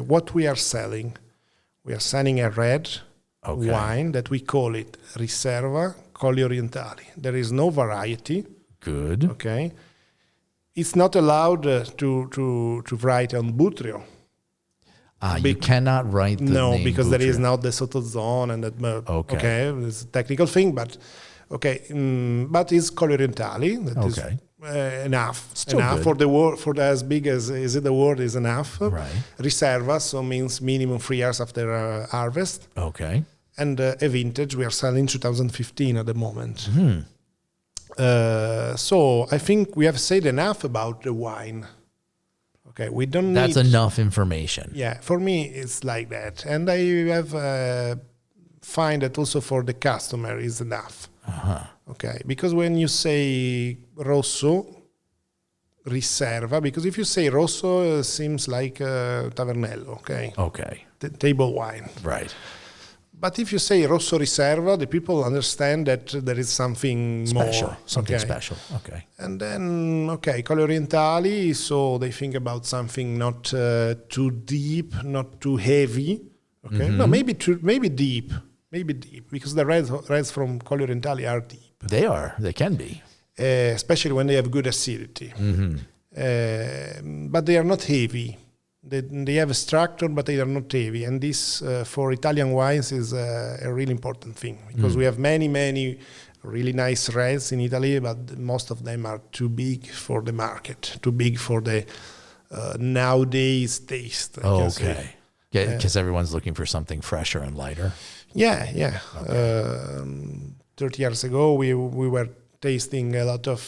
what we are selling. We are selling a red wine that we call it Riserva Colli Orientali. There is no variety. Good. Okay. It's not allowed to write on Buttrio. You cannot write the name because Buttrio. There is not the sottozone and that. Okay, it's a technical thing, but but it's Colli Orientali. That is enough. Still enough good. For the word, for as big as is it the word is enough. Right. Riserva, so means minimum 3 years after harvest. Okay. And a vintage we are selling 2015 at the moment. So I think we have said enough about the wine. Okay, we don't need... That's enough information. Yeah, for me it's like that. And I have find that also for the customer is enough. Okay, because when you say Rosso Riserva, because if you say Rosso, it seems like Tavernello, okay? Table wine. Right. But if you say Rosso Riserva, the people understand that there is something special, more. Something special. Okay. And then, Colli Orientali, so they think about something not too deep, not too heavy. Okay. No, maybe deep, because the reds from Colli Orientali are deep. They are. They can be, especially when they have good acidity. But they are not heavy. They have a structure, but they are not heavy. And this, for Italian wines, is a really important thing, because we have many really nice reds in Italy, but most of them are too big for the market, too big for the nowadays taste. Okay. Because everyone's looking for something fresher and lighter. Yeah. Okay. 30 years ago, we were tasting a lot of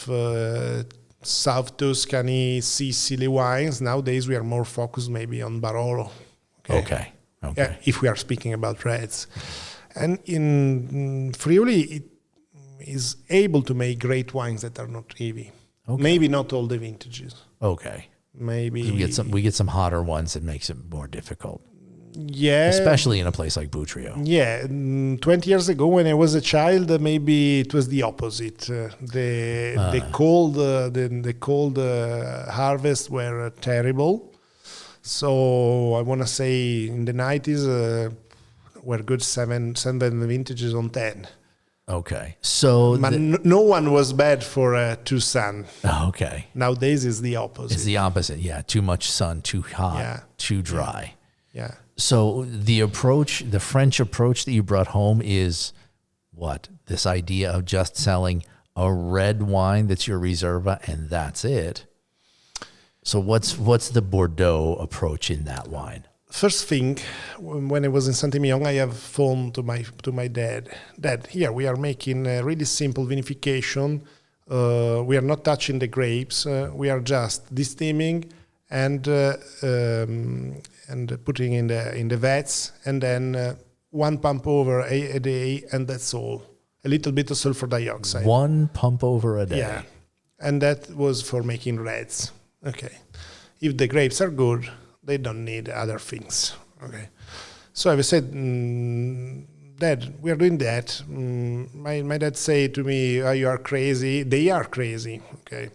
South Tuscany, Sicily wines. Nowadays, we are more focused maybe on Barolo. Okay. Yeah, if we are speaking about reds. And in Friuli, it is able to make great wines that are not heavy. Okay. Maybe not all the vintages. Okay. Maybe we get some hotter ones that makes it more difficult. Yeah. Especially in a place like Buttrio. Yeah. 20 years ago when I was a child, maybe it was the opposite. The cold harvests were terrible. So I want to say in the 90s were good seven vintages on 10. Okay. So no one was bad for too sun. Okay. Nowadays is the opposite. It's the opposite. Yeah. Too much sun, too hot, too dry. Yeah. So the French approach that you brought home is what? This idea of just selling a red wine that's your Reserva and that's it. So what's the Bordeaux approach in that wine? First thing, when I was in Saint-Emilion, I have phoned to my dad. Dad, here we are making a really simple vinification. We are not touching the grapes. We are just distemming and putting in the vats, and then 1 pump over a day, and that's all. A little bit of sulfur dioxide. 1 pump over a day. Yeah, and that was for making reds. Okay, if the grapes are good, they don't need other things. Okay, so I said, Dad, we are doing that. My dad said to me, "Oh, you are crazy." They are crazy. Okay,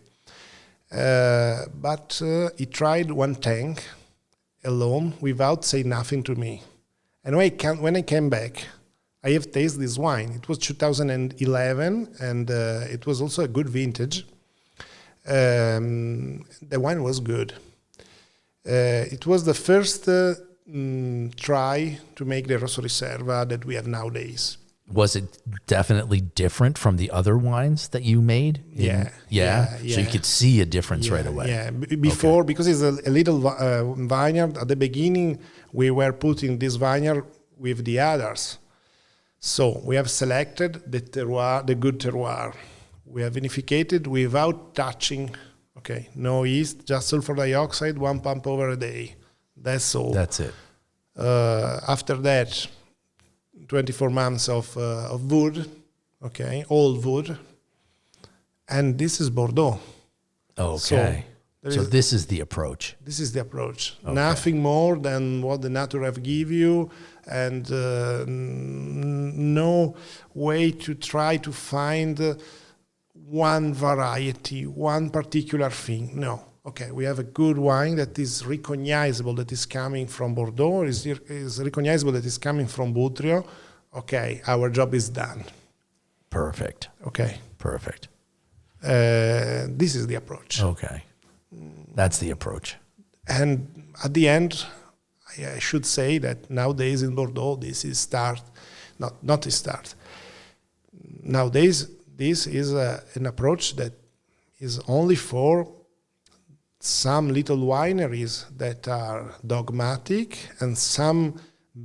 but he tried 1 tank alone without saying nothing to me. And when I came back, I have tasted this wine. It was 2011, and it was also a good vintage. The wine was good. It was the first try to make the Rosso Riserva that we have nowadays. Was it definitely different from the other wines that you made? Yeah. So you could see a difference right away. Yeah. Before, because it's a little vineyard, at the beginning, we were putting this vineyard with the others. So we have selected the terroir, the good terroir. We have vinificated without touching, no yeast, just sulfur dioxide, 1 pump over a day. That's all. That's it. After that, 24 months of wood, old wood, and this is Bordeaux. Okay. So this is the approach. This is the approach. Okay. Nothing more than what the nature have give you, and no way to try to find one variety, one particular thing. No. Okay, we have a good wine that is recognizable, that is coming from Bordeaux, is recognizable that is coming from Buttrio. Okay, our job is done. Perfect. Okay. Perfect. This is the approach. Okay. That's the approach. And at the end, I should say that nowadays in Bordeaux, this is not a start. Nowadays, this is an approach that is only for some little wineries that are dogmatic, and some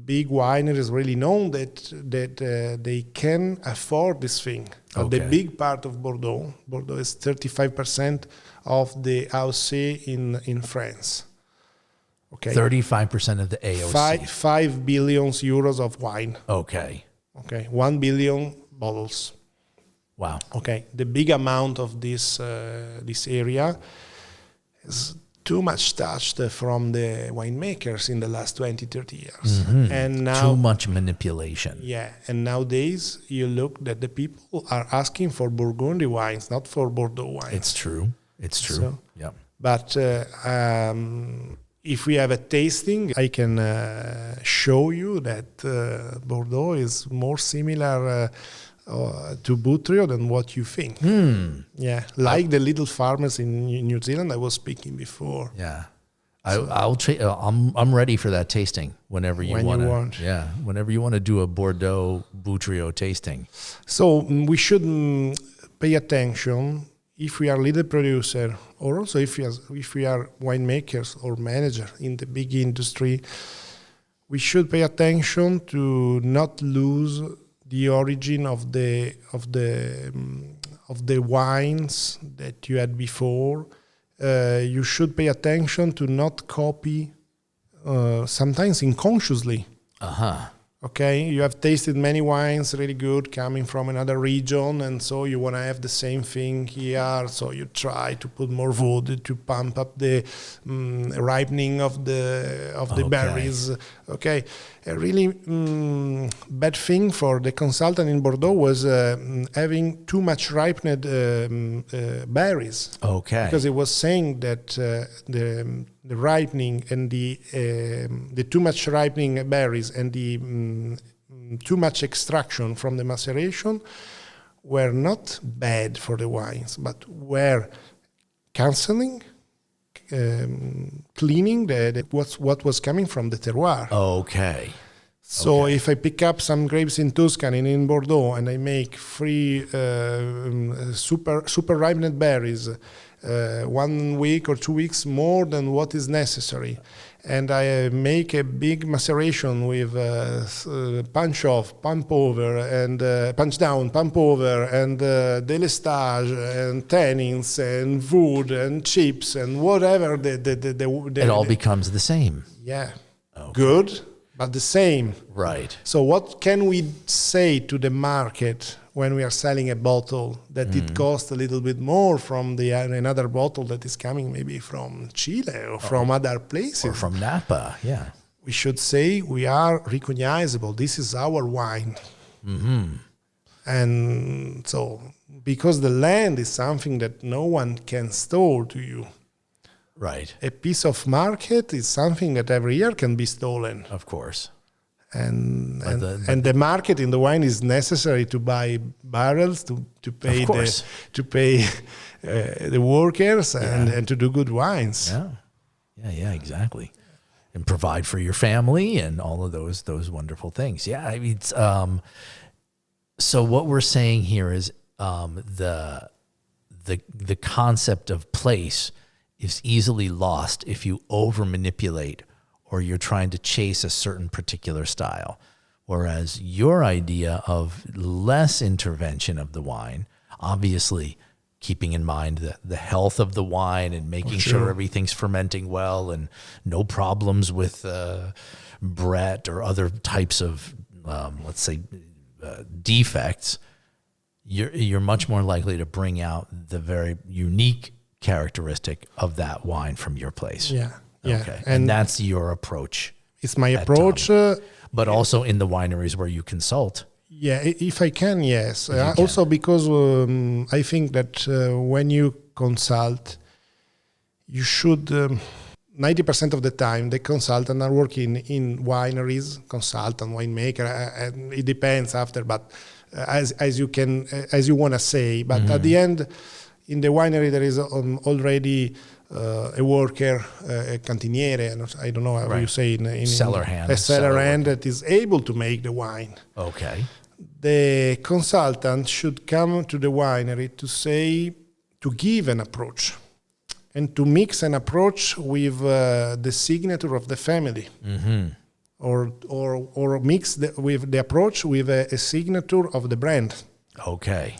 big wineries really known that they can afford this thing. But the big part of Bordeaux is 35% of the AOC in France. Okay. 35% of the AOC. 5 billion euros of wine. Okay. 1 billion bottles. Wow. Okay. The big amount of this area is too much touched from the winemakers in the last 20, 30 years. Mm-hmm. And now, too much manipulation. Yeah. And nowadays, you look that the people are asking for Burgundy wines, not for Bordeaux wines. It's true. So, yeah. But if we have a tasting, I can show you that Bordeaux is more similar to Buttrio than what you think. Yeah, like the little farmers in New Zealand I was speaking before. Yeah. I'm ready for that tasting whenever you want. Yeah, whenever you want to do a Bordeaux Buttrio tasting. So we should pay attention if we are leader producer, or also if we are winemakers or manager in the big industry. We should pay attention to not lose the origin of the wines that you had before. You should pay attention to not copy, sometimes unconsciously. Okay, you have tasted many wines, really good, coming from another region, and so you want to have the same thing here. So you try to put more wood to pump up the ripening of the berries. Okay, a really bad thing for the consultant in Bordeaux was having too much ripened berries. Okay, because it was saying that the ripening and the too much ripening berries and the too much extraction from the maceration were not bad for the wines, but were cancelling, cleaning what was coming from the terroir. Okay. So if I pick up some grapes in Tuscany and in Bordeaux and I make 3 super ripened berries, 1 week or 2 weeks more than what is necessary, and I make a big maceration with punch off, pump over, and punch down, pump over, and délestage, and tannins, and wood, and chips, and whatever. It all becomes the same. Yeah, good, but the same. Right. So what can we say to the market when we are selling a bottle that it costs a little bit more from another bottle that is coming maybe from Chile or from other places? Or from Napa, yeah. We should say we are recognizable. This is our wine. And so, because the land is something that no one can store to you. Right. A piece of market is something that every year can be stolen. Of course. And the market in the wine is necessary to buy barrels, to pay the workers and to do good wines. Yeah, exactly. And provide for your family and all of those wonderful things. Yeah, I mean, so what we're saying here is the concept of place is easily lost if you over manipulate or you're trying to chase a certain particular style. Whereas your idea of less intervention of the wine, obviously keeping in mind the health of the wine and making sure everything's fermenting well and no problems with Brett or other types of, let's say, defects, you're much more likely to bring out the very unique characteristic of that wine from your place. Yeah. Okay. And that's your approach. It's my approach. But also in the wineries where you consult. Yeah, if I can, yes. Also because I think that when you consult, you should, 90% of the time, the consultant are working in wineries, consultant, winemaker, and it depends after, but as you want to say. But at the end, in the winery, there is already a worker, a cantiniere, I don't know how you say in cellar hand. A cellar hand that is able to make the wine. Okay. The consultant should come to the winery to give an approach and to mix an approach with the signature of the family. Or mix with the approach with a signature of the brand. Okay.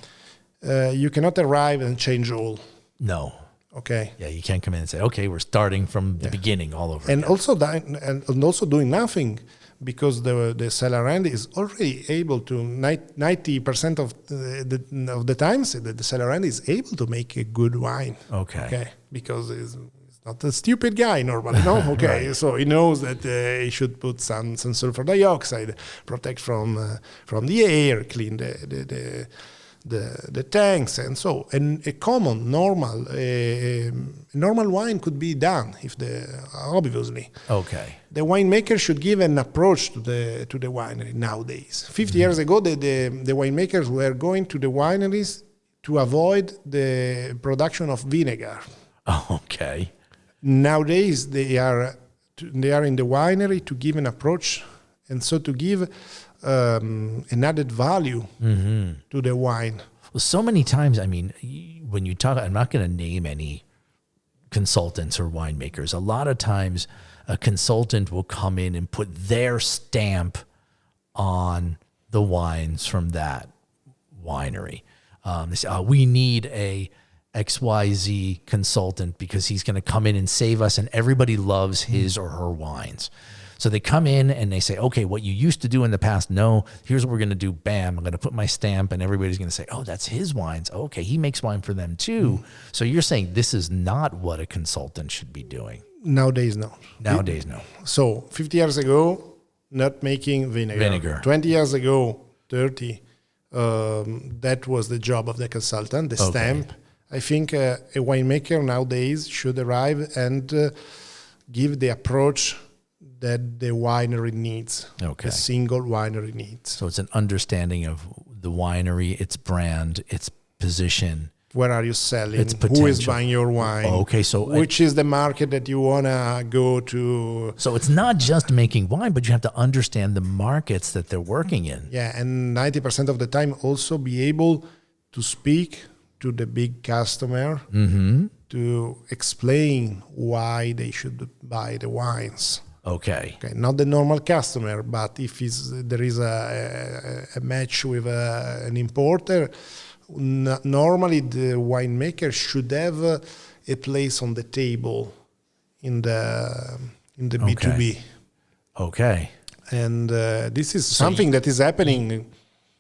You cannot arrive and change all. No. Okay. Yeah, you can't come in and say, okay, we're starting from the beginning all over and again. Also doing nothing, because the cellar hand is already able to 90% of the times the cellar hand is able to make a good wine. Okay. Because it's not a stupid guy normally, no? Okay. So he knows that he should put some sulfur dioxide, protect from the air, clean the tanks, and so. And a common normal wine could be done obviously. Okay. The winemaker should give an approach to the winery nowadays. 50 years ago, the winemakers were going to the wineries to avoid the production of vinegar. Okay. Nowadays, they are in the winery to give an approach, and so to give an added value to the wine. Well, so many times, I mean, when you talk, I'm not going to name any consultants or winemakers. A lot of times a consultant will come in and put their stamp on the wines from that winery. They say, we need a XYZ consultant because he's going to come in and save us, and everybody loves his or her wines. So they come in and they say, okay, what you used to do in the past, no, here's what we're going to do. Bam, I'm going to put my stamp, and everybody's going to say, oh, that's his wines. Okay, he makes wine for them too. So you're saying this is not what a consultant should be doing. Nowadays, no. Nowadays, no. So 50 years ago, not making vinegar. 20 years ago, 30, that was the job of the consultant, the stamp. I think a winemaker nowadays should arrive and give the approach that the winery needs, a single winery needs. So it's an understanding of the winery, its brand, its position. Where are you selling? Its potential. Who is buying your wine? Okay, so which is the market that you want to go to? So it's not just making wine, but you have to understand the markets that they're working in. Yeah, and 90% of the time also be able to speak to the big customer to explain why they should buy the wines. Okay, not the normal customer, but if there is a match with an importer, normally the winemaker should have a place on the table in the B2B. Okay. And this is something that is happening.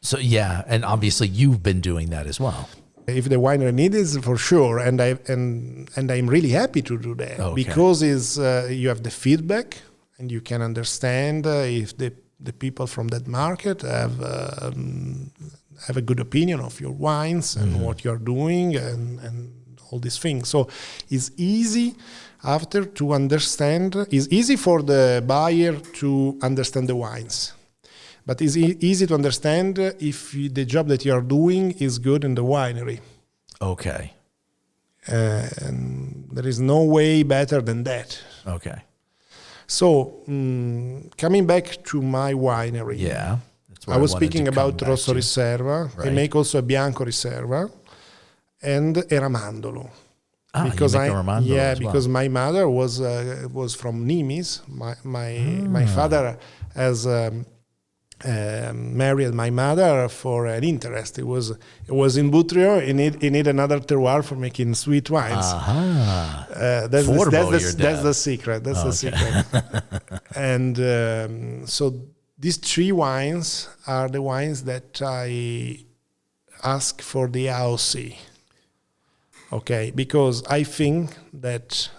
So yeah, and obviously you've been doing that as well. If the winery needs it, for sure, and I'm really happy to do that because you have the feedback. And you can understand if the people from that market have a good opinion of your wines and what you're doing and all these things. So it's easy after to understand. It's easy for the buyer to understand the wines, but it's easy to understand if the job that you are doing is good in the winery. Okay. And there is no way better than that. Okay. So, coming back to my winery. Yeah. I was speaking about Rosso Riserva. Right. I make also a Bianco Riserva and a Ramandolo. Because you make a Ramandolo because my mother was from Nimes. My father has married my mother for an interest. It was in Buttrio. He need another terroir for making sweet wines. That's the secret. That's the secret. And so these three wines are the wines that I ask for the AOC. Okay, because I think that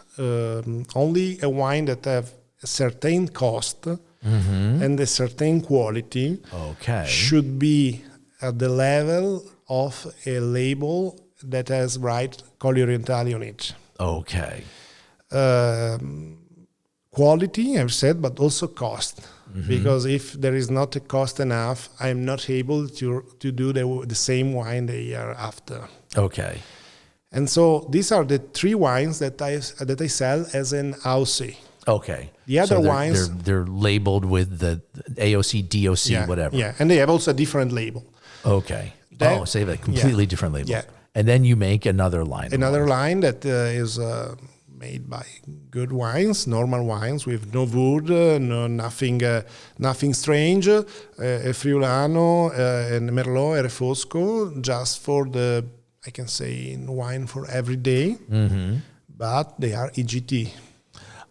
only a wine that have a certain cost and a certain quality should be at the level of a label that has right Colli Orientali on it. Okay. Quality, I've said, but also cost. Because if there is not a cost enough, I'm not able to do the same wine the year after. Okay. And so these are the three wines that I sell as an AOC. Okay. The other wines they're labeled with the AOC, DOC, whatever. Yeah, and they have also a different label. Okay. So they have a completely different label. Yeah. And then you make another line. Another line that is made by good wines, normal wines with no wood, nothing strange, a Friulano and Merlot, a Refosco, just for the, I can say, wine for every day. But they are EGT.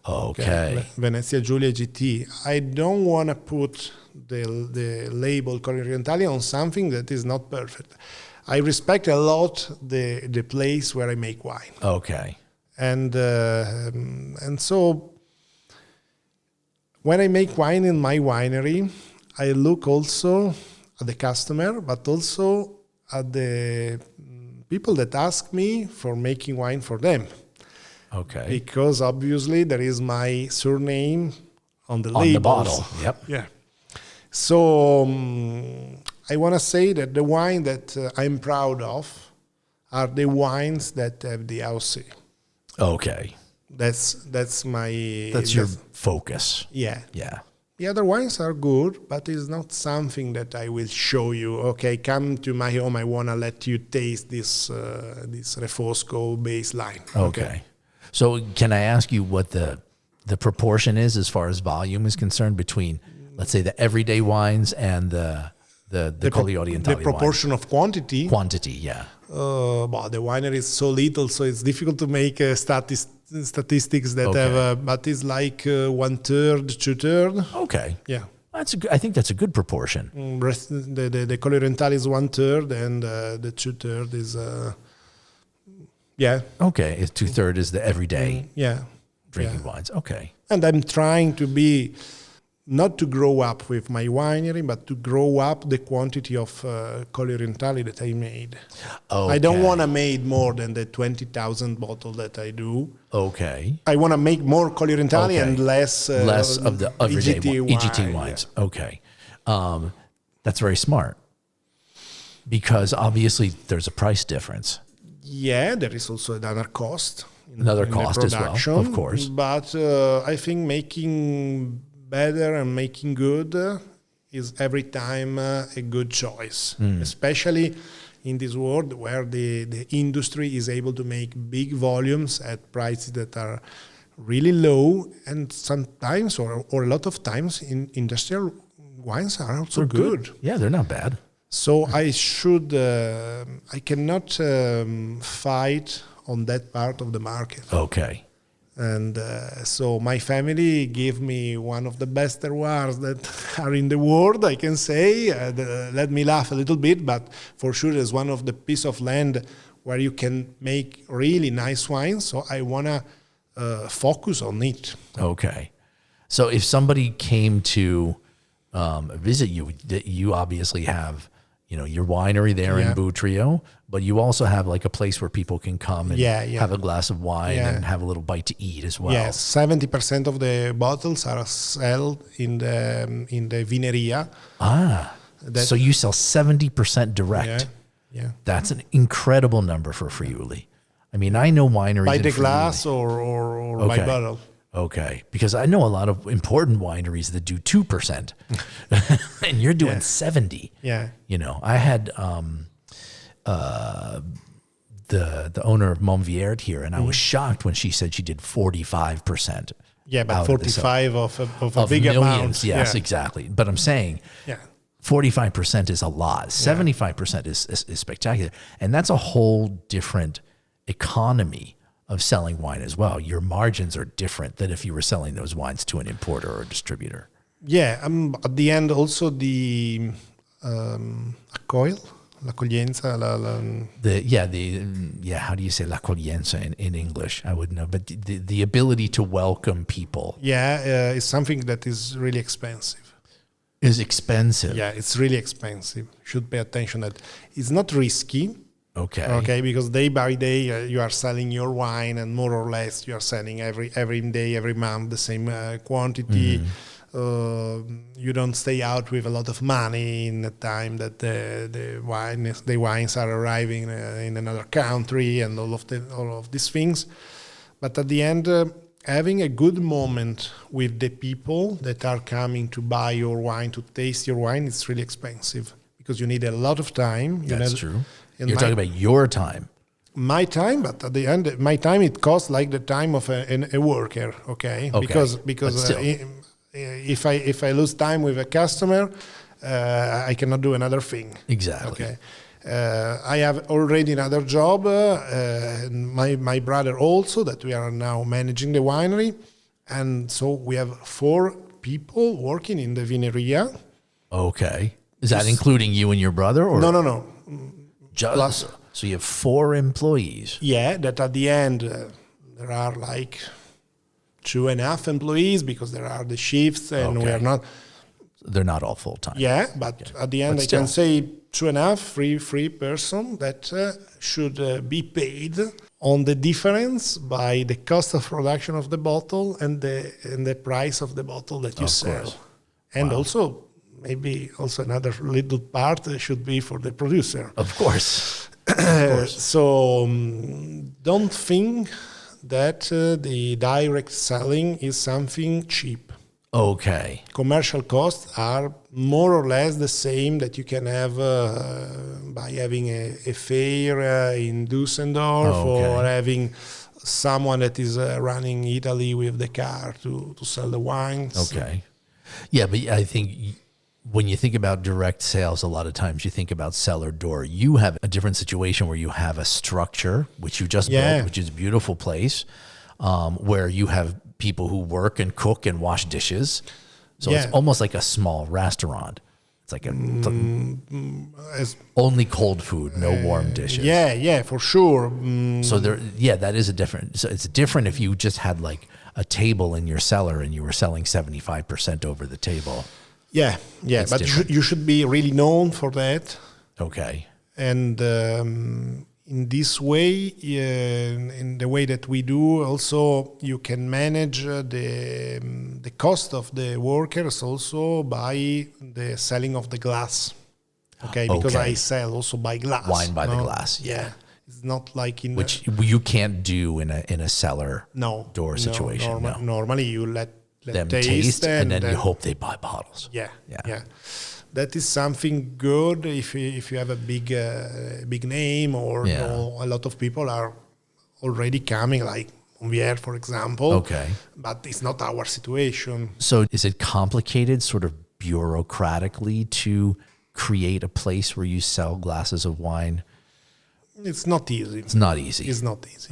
Okay. Venezia Giulia GT. I don't want to put the label Colli Orientali on something that is not perfect. I respect a lot the place where I make wine. Okay. And so when I make wine in my winery, I look also at the customer, but also at the people that ask me for making wine for them. Okay. Because obviously there is my surname on the labels. On the bottle. Yep. Yeah. So I want to say that the wine that I'm proud of are the wines that have the AOC. Okay. That's my... That's your focus. Yeah. Yeah. The other wines are good, but it's not something that I will show you. Okay, come to my home. I want to let you taste this Refosco baseline. Okay. So can I ask you what the proportion is as far as volume is concerned between, let's say, the everyday wines and the Colli Orientali The proportion of quantity? Quantity, yeah. Well, the winery is so little, so it's difficult to make statistics that have, but it's like 1/3, 2/3. Okay. Yeah. I think that's a good proportion. The Colli Orientali is 1/3, and the 2/3 is, yeah. Okay, 2/3 is the everyday drinking Yeah. wines. Okay. And I'm trying to be, not to grow up with my winery, but to grow up the quantity of Colli Orientali that I made. Okay. I don't want to make more than the 20,000 bottles that I do. Okay. I want to make more Colli Orientali and less of the everyday EGT wine. wines. Yeah. Okay. That's very smart, because obviously there's a price difference. Yeah, there is also another cost. Another cost as well, of course. But I think making better and making good is every time a good choice, especially in this world where the industry is able to make big volumes at prices that are really low, and sometimes or a lot of times in industrial wines are also good. Yeah, they're not bad. So I cannot fight on that part of the market. Okay. And so my family gave me one of the best terroirs that are in the world, I can say. Let me laugh a little bit, but for sure it's one of the piece of land where you can make really nice wines. So I want to focus on it. Okay. So if somebody came to visit you, you obviously have, your winery there in Buttrio, but you also have like a place where people can come and have a glass of wine and have a little bite to eat as well. Yes, 70% of the bottles are sold in the vineria. So you sell 70% direct. Yeah. That's an incredible number for Friuli. I mean, I know wineries by in the Friuli. glass or by bottle. Okay, because I know a lot of important wineries that do 2%, and you're doing 70. Yeah. I had the owner of Monviert here, and I was shocked when she said she did 45%. Yeah, but 45 of a big millions, amount. Yes, exactly. But I'm saying 45% is a lot. 75% is spectacular. And that's a whole different economy of selling wine as well. Your margins are different than if you were selling those wines to an importer or a distributor. Yeah, at the end also the l'accoglienza, how do you say l'accoglienza in English? I wouldn't know, but the ability to welcome people. Is something that is really expensive. Is expensive. Yeah, it's really expensive. Should pay attention that it's not risky. Okay, because day by day you are selling your wine, and more or less you are selling every day, every month the same quantity. You don't stay out with a lot of money in the time that the wines are arriving in another country and all of these things. But at the end, having a good moment with the people that are coming to buy your wine, to taste your wine, it's really expensive because you need a lot of time. That's true. You're talking about your time. My time, but at the end, my time, it costs like the time of a worker, okay? Because if I lose time with a customer, I cannot do another thing. Exactly. Okay. I have already another job, my brother also, that we are now managing the winery. And so we have 4 people working in the vineria. Okay. Is that including you and your brother? Or? No. Plus, so you have 4 employees. Yeah, that at the end, there are like 2.5 employees because there are the shifts and we are not. They're not all full time. Yeah, but at the end, I can say 2.5, 3 person that should be paid on the difference by the cost of production of the bottle and the price of the bottle that you sell. Course. And also, maybe also another little part should be for the producer. Of course. So don't think that the direct selling is something cheap. Okay. Commercial costs are more or less the same that you can have by having a fair in Düsseldorf or having someone that is running Italy with the car to sell the wines. Okay. Yeah, but I think when you think about direct sales, a lot of times you think about cellar door. You have a different situation where you have a structure, which you just built, which is a beautiful place, where you have people who work and cook and wash dishes. So it's almost like a small restaurant. It's like only cold food, no warm dishes. Yeah, for sure. So that is a different. So it's different if you just had like a table in your cellar and you were selling 75% over the table. Yeah, It's but you should be really known for that. Okay. And in this way, in the way that we do, also you can manage the cost of the workers also by the selling of the glass. Okay, because I sell also by glass. Wine by the glass. Yeah. It's not like in which you can't do in a cellar door situation. Normally you let them taste and then you hope they buy bottles. Yeah. That is something good if you have a big name or a lot of people are already coming, like Vier, for example. Okay. But it's not our situation. So is it complicated sort of bureaucratically to create a place where you sell glasses of wine? It's not easy. It's not easy.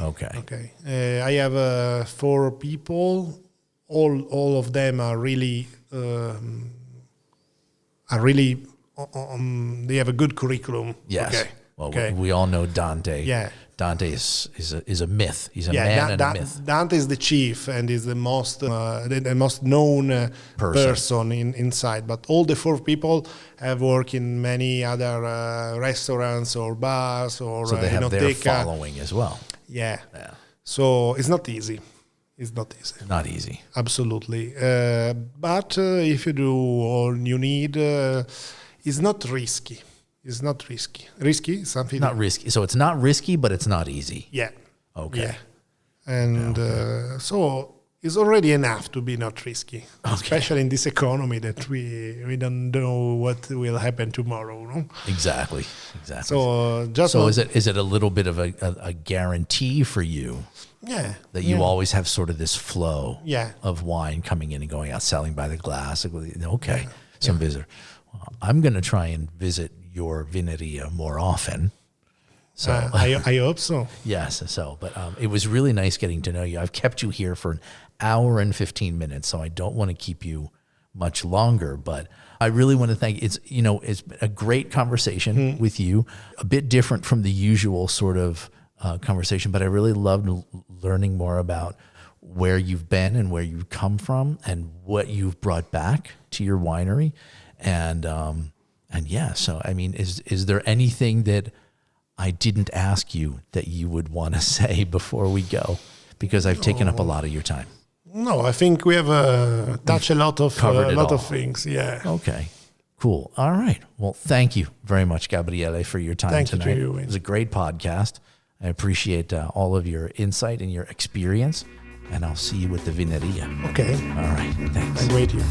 Okay. I have 4 people. All of them are really they have a good curriculum. Yes. Okay. Well, we all know Dante. Yeah. Dante is a myth. He's a man and a myth. Dante is the chief and is the most known person inside. But all the 4 people have worked in many other restaurants or bars or so they have their following as well. Yeah. So it's not easy. Not easy. Absolutely. But if you do all you need, it's not risky. Risky? Something. Not risky. So it's not risky, but it's not easy. Yeah. Okay. Yeah. And so it's already enough to be not risky, especially in this economy that we don't know what will happen tomorrow. No? Exactly. So is it a little bit of a guarantee for you? Yeah. That you always have sort of this flow of wine coming in and going out, selling by the glass. Okay. Some visitor. Well, I'm going to try and visit your vineria more often. So I hope so. Yes. So, but it was really nice getting to know you. I've kept you here for an hour and 15 minutes, so I don't want to keep you much longer, but I really want to thank you. It's been a great conversation with you, a bit different from the usual sort of conversation, but I really loved learning more about where you've been and where you've come from and what you've brought back to your winery. And so, I mean, is there anything that I didn't ask you that you would want to say before we go? Because I've taken up a lot of your time. No, I think we have touched a lot of things. Yeah. Okay. Cool. All right. Well, thank you very much, Gabriele, for your time tonight. Thank you. It was a great podcast. I appreciate all of your insight and your experience, and I'll see you with the Vineria. Okay. All right. Thanks. I'm waiting.